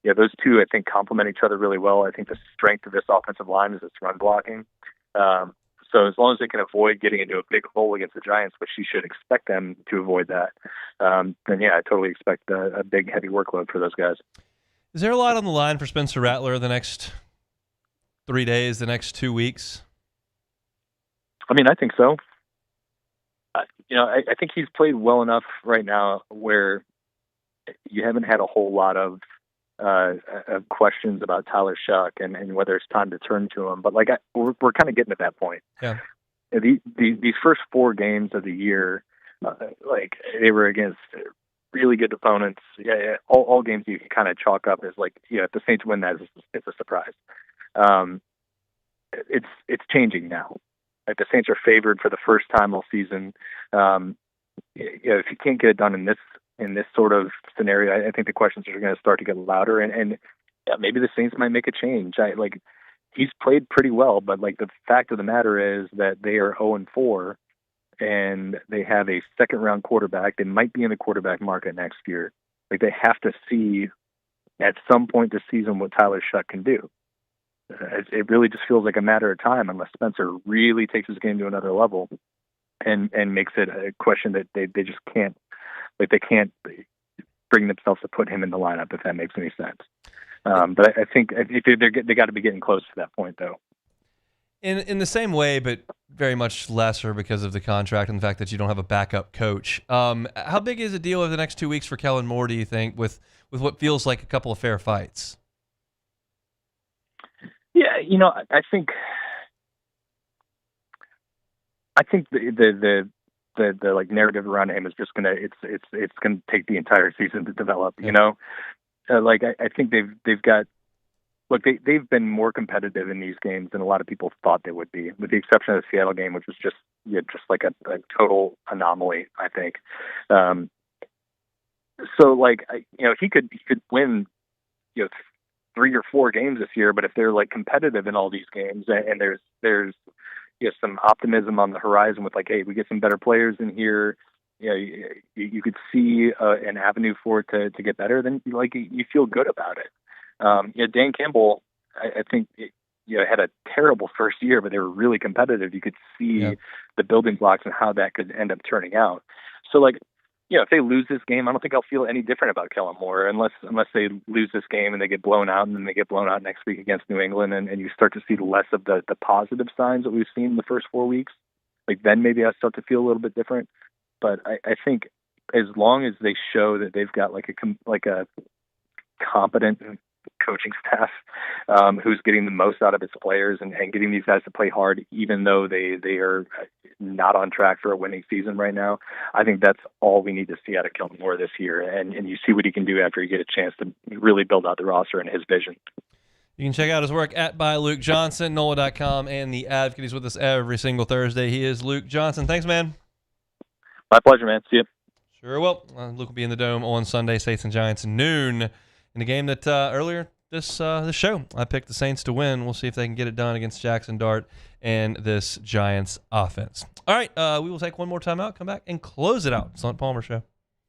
those two I think complement each other really well. I think the strength of this offensive line is its run blocking. So as long as they can avoid getting into a big hole against the Giants, which you should expect them to avoid that, then yeah, I totally expect a big heavy workload for those guys. Is there a lot on the line for Spencer Rattler the next 3 days, the next 2 weeks? I mean, I think so. I think he's played well enough right now where you haven't had a whole lot of questions about Tyler Shuck and whether it's time to turn to him. But we're kind of getting to that point. Yeah. These first 4 games of the year, they were against really good opponents. Yeah, all games you can kind of chalk up as if the Saints win that, it's a surprise. It's changing now. Like the Saints are favored for the first time all season. If you can't get it done in this sort of scenario, I think the questions are going to start to get louder, and maybe the Saints might make a change. He's played pretty well, but the fact of the matter is that they are 0-4, and they have a second-round quarterback. They might be in the quarterback market next year. They have to see at some point this season what Tyler Shuck can do. It really just feels like a matter of time unless Spencer really takes his game to another level and makes it a question that they just can't. They can't bring themselves to put him in the lineup, if that makes any sense. But I think they got to be getting close to that point, though. In the same way, but very much lesser because of the contract and the fact that you don't have a backup coach. How big is the deal over the next 2 weeks for Kellen Moore, do you think, with what feels like a couple of fair fights? Yeah, I think the narrative around him is just gonna it's gonna take the entire season to develop. I think they've got they've been more competitive in these games than a lot of people thought they would be, with the exception of the Seattle game, which was just like a total anomaly, I think. He could win 3 or 4 games this year, but if they're competitive in all these games and there's some optimism on the horizon with hey, we get some better players in here, you could see an avenue for it to get better, then you feel good about it. Dan Campbell, I think had a terrible first year, but they were really competitive. You could see the building blocks and how that could end up turning out. So if they lose this game, I don't think I'll feel any different about Kellen Moore unless they lose this game and they get blown out, and then they get blown out next week against New England, and you start to see less of the positive signs that we've seen in the first 4 weeks. Then maybe I start to feel a little bit different. But I think as long as they show that they've got a competent coaching staff who's getting the most out of its players and getting these guys to play hard, even though they are not on track for a winning season right now, I think that's all we need to see out of Kellen Moore this year. And you see what he can do after you get a chance to really build out the roster and his vision. You can check out his work at by Luke Johnson, NOLA.com, and The Advocate. He's with us every single Thursday. He is Luke Johnson. Thanks, man. My pleasure, man. See you. Sure will. Luke will be in the Dome on Sunday, Saints and Giants, noon, in a game that earlier this show I picked the Saints to win. We'll see if they can get it done against Jackson Dart and this Giants offense. All right, we will take one more time out, come back, and close it out. It's the Hunt Palmer Show.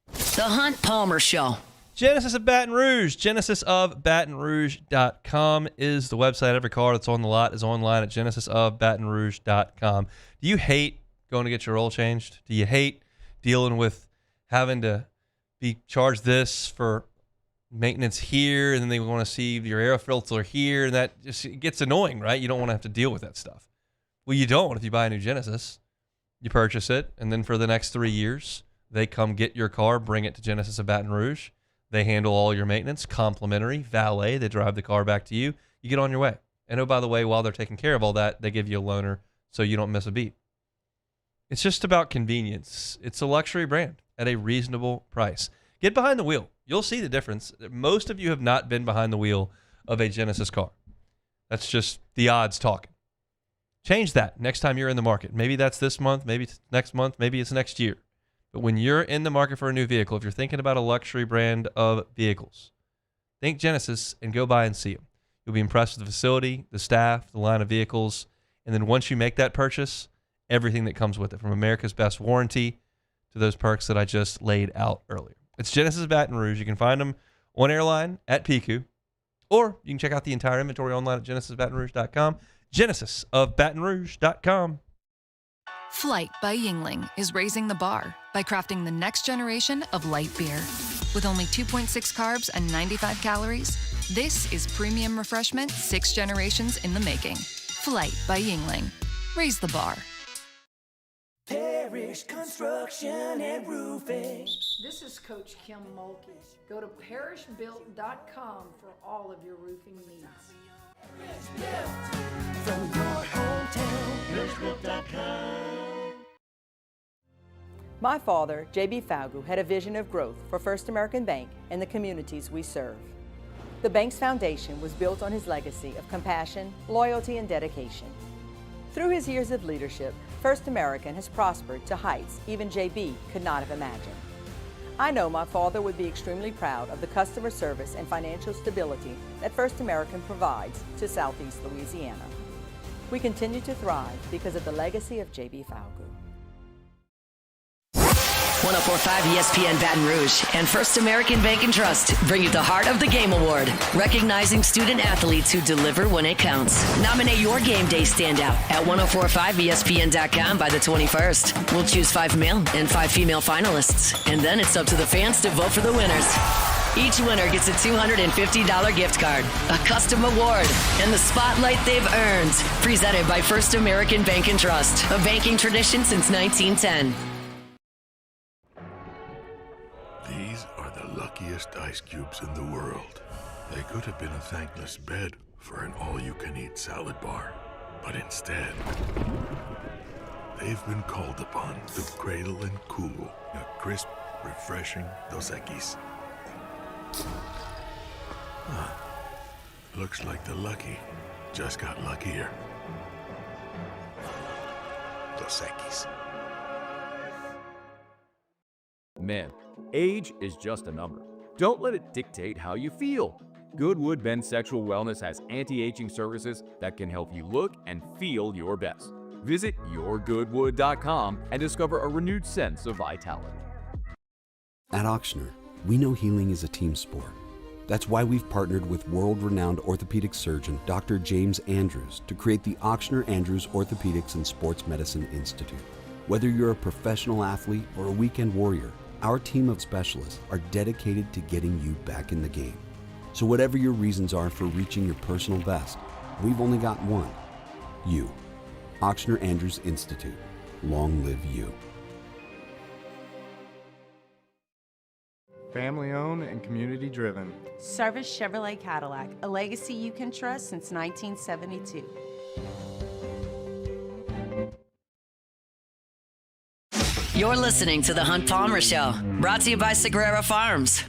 The Hunt Palmer Show. Genesis of Baton Rouge. GenesisofBatonRouge.com is the website. Every car that's on the lot is online at GenesisofBatonRouge.com. Do you hate going to get your oil changed? Do you hate dealing with having to be charged this for maintenance here, and then they want to see your air filter here, and that just gets annoying, right? You don't want to have to deal with that stuff. Well, you don't if you buy a new Genesis. You purchase it, and then for the next 3 years, they come get your car, bring it to Genesis of Baton Rouge. They handle all your maintenance, complimentary, valet. They drive the car back to you. You get on your way. And oh, by the way, while they're taking care of all that, they give you a loaner so you don't miss a beat. It's just about convenience. It's a luxury brand at a reasonable price. Get behind the wheel. You'll see the difference. Most of you have not been behind the wheel of a Genesis car. That's just the odds talking. Change that next time you're in the market. Maybe that's this month, maybe it's next month, maybe it's next year. But when you're in the market for a new vehicle, if you're thinking about a luxury brand of vehicles, think Genesis and go by and see them. You'll be impressed with the facility, the staff, the line of vehicles, and then once you make that purchase, everything that comes with it, from America's Best warranty to those perks that I just laid out earlier. It's Genesis Baton Rouge. You can find them on airline at PICU, or you can check out the entire inventory online at genesisbatonrouge.com. genesisofbatonrouge.com. Flight by Yingling is raising the bar by crafting the next generation of light beer. With only 2.6 carbs and 95 calories, this is premium refreshment 6 generations in the making. Flight by Yingling. Raise the bar. Parish Construction and Roofing. This is Coach Kim Mulkey. Go to parishbuilt.com for all of your roofing needs. From your hometown, parishbuilt.com. My father, J.B. Falgu, had a vision of growth for First American Bank and the communities we serve. The bank's foundation was built on his legacy of compassion, loyalty, and dedication. Through his years of leadership, First American has prospered to heights even J.B. could not have imagined. I know my father would be extremely proud of the customer service and financial stability that First American provides to Southeast Louisiana. We continue to thrive because of the legacy of J.B. Falgu. 104.5 ESPN Baton Rouge and First American Bank and Trust bring you the Heart of the Game Award, recognizing student athletes who deliver when it counts. Nominate your game day standout at 1045ESPN.com by the 21st. We'll choose 5 male and 5 female finalists, and then it's up to the fans to vote for the winners. Each winner gets a $250 gift card, a custom award, and the spotlight they've earned. Presented by First American Bank and Trust, a banking tradition since 1910. These are the luckiest ice cubes in the world. They could have been a thankless bed for an all-you-can-eat salad bar. But instead, they've been called upon to cradle and cool a crisp, refreshing Dos Equis. Looks like the lucky just got luckier. Dos Equis. Men, age is just a number. Don't let it dictate how you feel. Goodwood Men's Sexual Wellness has anti-aging services that can help you look and feel your best. Visit yourgoodwood.com and discover a renewed sense of vitality. At Ochsner, we know healing is a team sport. That's why we've partnered with world-renowned orthopedic surgeon Dr. James Andrews to create the Ochsner Andrews Orthopedics and Sports Medicine Institute. Whether you're a professional athlete or a weekend warrior, our team of specialists are dedicated to getting you back in the game. So whatever your reasons are for reaching your personal best, we've only got one: you. Ochsner Andrews Institute. Long live you. Family owned and community driven. Service Chevrolet Cadillac, a legacy you can trust since 1972. You're listening to The Hunt Palmer Show, brought to you by Sagrera Farms.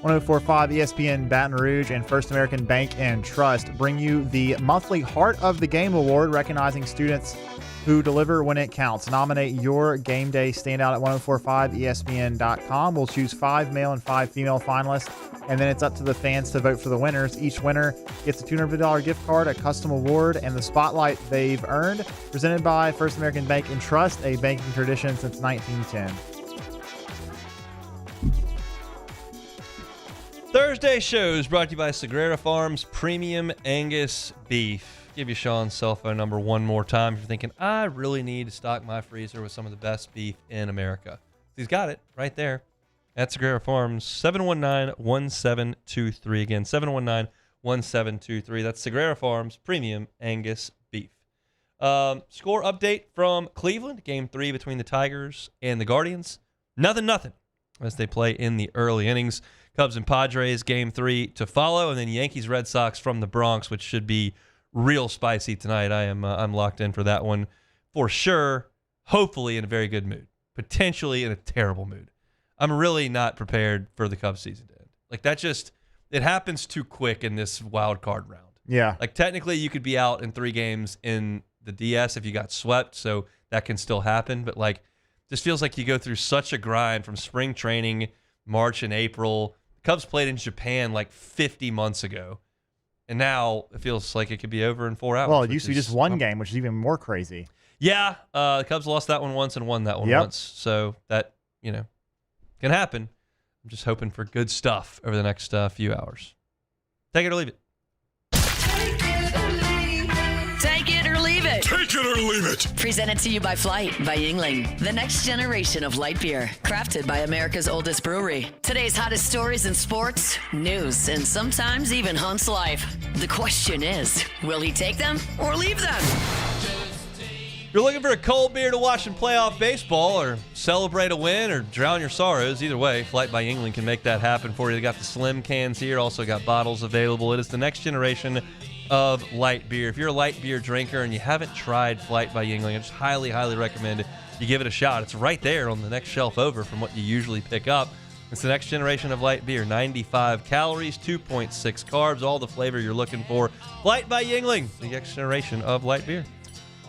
.1045 ESPN Baton Rouge and First American Bank and Trust bring you the monthly Heart of the Game Award, recognizing students who deliver when it counts. Nominate your game day standout at 1045ESPN.com. We'll choose 5 male and 5 female finalists, and then it's up to the fans to vote for the winners. Each winner gets a $250 gift card, a custom award, and the spotlight they've earned. Presented by First American Bank and Trust, a banking tradition since 1910. Thursday shows brought to you by Sagrera Farms Premium Angus Beef. Give you Sean's cell phone number one more time if you're thinking, I really need to stock my freezer with some of the best beef in America. He's got it right there at Sagrera Farms, 719-1723. Again, 719-1723. That's Sagrera Farms Premium Angus Beef. Score update from Cleveland, Game 3 between the Tigers and the Guardians. Nothing as they play in the early innings. Cubs and Padres, Game 3 to follow, and then Yankees, Red Sox from the Bronx, which should be real spicy tonight. I'm locked in for that one for sure. Hopefully in a very good mood. Potentially in a terrible mood. I'm really not prepared for the Cubs season to end. Like that it happens too quick in this wild card round. Yeah. Like technically you could be out in 3 games in the DS if you got swept, so that can still happen. But like, just feels like you go through such a grind from spring training, March and April. Cubs played in Japan like 50 months ago, and now it feels like it could be over in 4 hours. Well, it used to be just one game, which is even more crazy. Yeah, the Cubs lost that one once and won that one once, so that can happen. I'm just hoping for good stuff over the next few hours. Take it or leave it. Take it or leave it. Take it or leave it. Presented to you by Flight by Yingling, the next generation of light beer, crafted by America's oldest brewery. Today's hottest stories in sports, news, and sometimes even Hunt's life. The question is, will he take them or leave them? You're looking for a cold beer to watch in playoff baseball or celebrate a win or drown your sorrows. Either way, Flight by Yingling can make that happen for you. They got the slim cans here, also got bottles available. It is the next generation of light beer. If you're a light beer drinker and you haven't tried Flight by Yingling, I just highly, highly recommend you give it a shot. It's right there on the next shelf over from what you usually pick up. It's the next generation of light beer. 95 calories, 2.6 carbs, all the flavor you're looking for. Flight by Yingling, the next generation of light beer.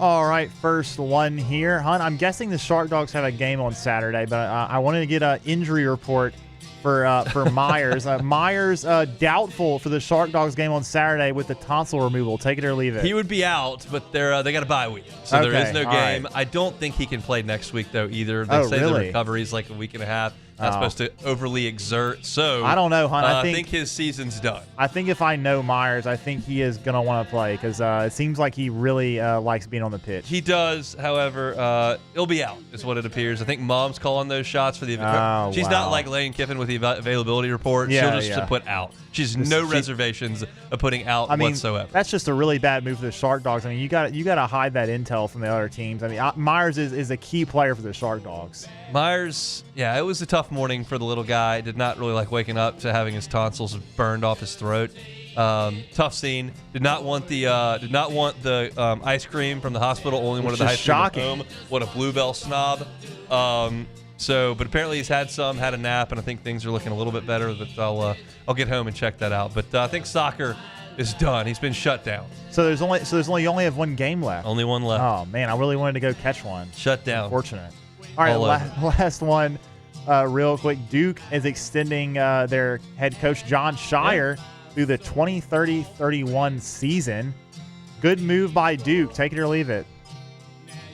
All right, first one here. Hunt, I'm guessing the Shark Dogs have a game on Saturday, but I wanted to get an injury report for Myers. Myers doubtful for the Shark Dogs game on Saturday with the tonsil removal. Take it or leave it. He would be out, but they got a bye week, so there is no game. Right. I don't think he can play next week, though, either. They say really? the recovery is like a week and a half. Not supposed to overly exert. So I don't know, Hunt. I think his season's done. I think if I know Myers, I think he is going to want to play because it seems like he really likes being on the pitch. He does, however, he'll be out, is what it appears. I think Mom's calling those shots for the She's not like Lane Kiffin with the availability report. Yeah, She'll just put out. She's no reservations of putting out whatsoever. That's just a really bad move for the Shark Dogs. I mean, you got to hide that intel from the other teams. I mean, Myers is a key player for the Shark Dogs. Myers, yeah, it was a tough morning for the little guy. Did not really like waking up to having his tonsils burned off his throat. Tough scene. Did not want the ice cream from the hospital. Only wanted the ice cream at home. What a Bluebell snob. But apparently he's had a nap, and I think things are looking a little bit better. But I'll get home and check that out. But I think soccer is done. He's been shut down. So you only have one game left. Only one left. Oh man, I really wanted to go catch one. Shut down. Unfortunate. All right, last one, real quick. Duke is extending their head coach John Shire through the 2030-31 season. Good move by Duke. Take it or leave it.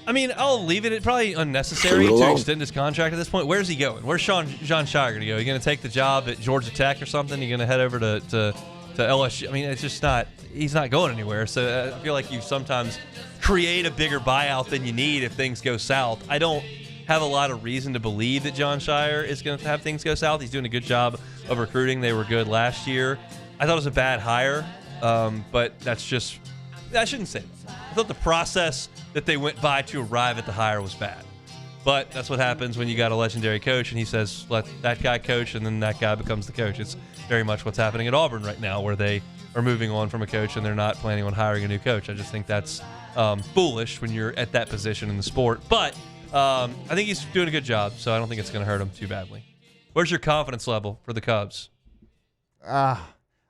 I mean, I'll leave it. It's probably unnecessary to extend his contract at this point. Where's he going? Where's John Shire going to go? You going to take the job at Georgia Tech or something? You going to head over to LSU? I mean, it's just not. He's not going anywhere. So I feel like you sometimes create a bigger buyout than you need if things go south. I don't have a lot of reason to believe that John Shire is going to have things go south. He's doing a good job of recruiting. They were good last year. I thought it was a bad hire, but that's just – I shouldn't say that. I thought the process that they went by to arrive at the hire was bad. But that's what happens when you got a legendary coach and he says, let that guy coach, and then that guy becomes the coach. It's very much what's happening at Auburn right now, where they are moving on from a coach and they're not planning on hiring a new coach. I just think that's foolish when you're at that position in the sport. But I think he's doing a good job, so I don't think it's going to hurt him too badly. Where's your confidence level for the Cubs?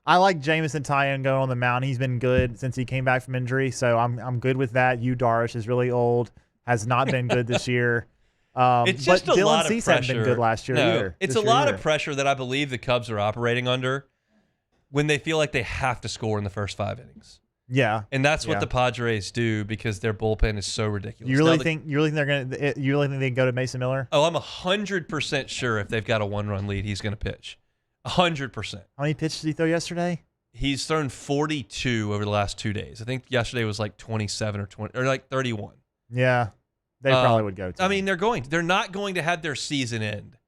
I like Jamison Tyone going on the mound. He's been good since he came back from injury, so I'm good with that. Yu Darvish is really old, has not been good this year. It's just but a Dylan lot of Cease pressure. hadn't been good last year either. It's a lot of pressure that I believe the Cubs are operating under when they feel like they have to score in the first 5 innings. Yeah, and that's what the Padres do because their bullpen is so ridiculous. You really think they're gonna? You really think they can go to Mason Miller? Oh, I'm 100% sure if they've got a 1-run lead, he's going to pitch. 100%. How many pitches did he throw yesterday? He's thrown 42 over the last 2 days. I think yesterday was like 27 or 20 or like 31. Yeah, they probably would go to. I mean, they're not going to have their season end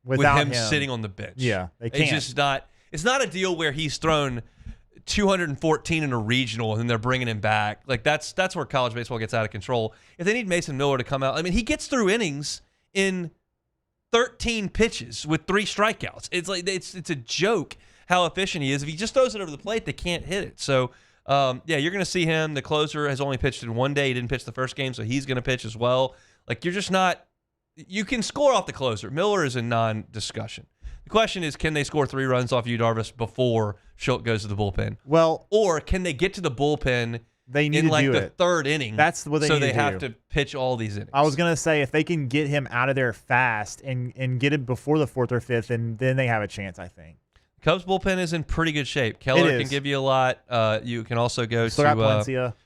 without with him sitting on the bench. Yeah, they can't. It's just not. It's not a deal where he's thrown 214 in a regional and then they're bringing him back. Like that's where college baseball gets out of control. If they need Mason Miller to come out, I mean, he gets through innings in 13 pitches with 3 strikeouts. It's like it's a joke how efficient he is. If he just throws it over the plate, they can't hit it. So, yeah, you're going to see him. The closer has only pitched in one day. He didn't pitch the first game, so he's going to pitch as well. Like, you're just not – you can score off the closer. Miller is a non-discussion. The question is, can they score 3 runs off Yu Darvish before Schultz goes to the bullpen? Well, or can they get to the bullpen they need in to like do the it. third inning? That's what they so need they to have do. to pitch all these innings. I was going to say, if they can get him out of there fast and get him before the 4th or 5th, and then they have a chance, I think. Cubs bullpen is in pretty good shape. Keller can give you a lot. You can also go to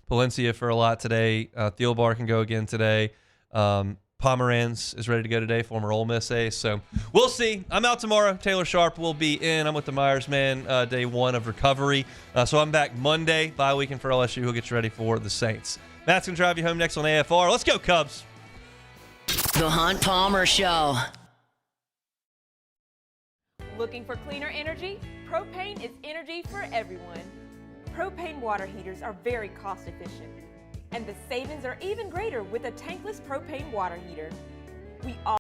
Palencia for a lot today. Thielbar can go again today. Pomeranz is ready to go today, former Ole Miss ace. So we'll see. I'm out tomorrow. Taylor Sharp will be in. I'm with the Myers man, day 1 of recovery. So I'm back Monday, bye weekend for LSU. He'll get you ready for the Saints. Matt's going to drive you home next on AFR. Let's go, Cubs. The Hunt Palmer Show. Looking for cleaner energy? Propane is energy for everyone. Propane water heaters are very cost efficient, and the savings are even greater with a tankless propane water heater. We all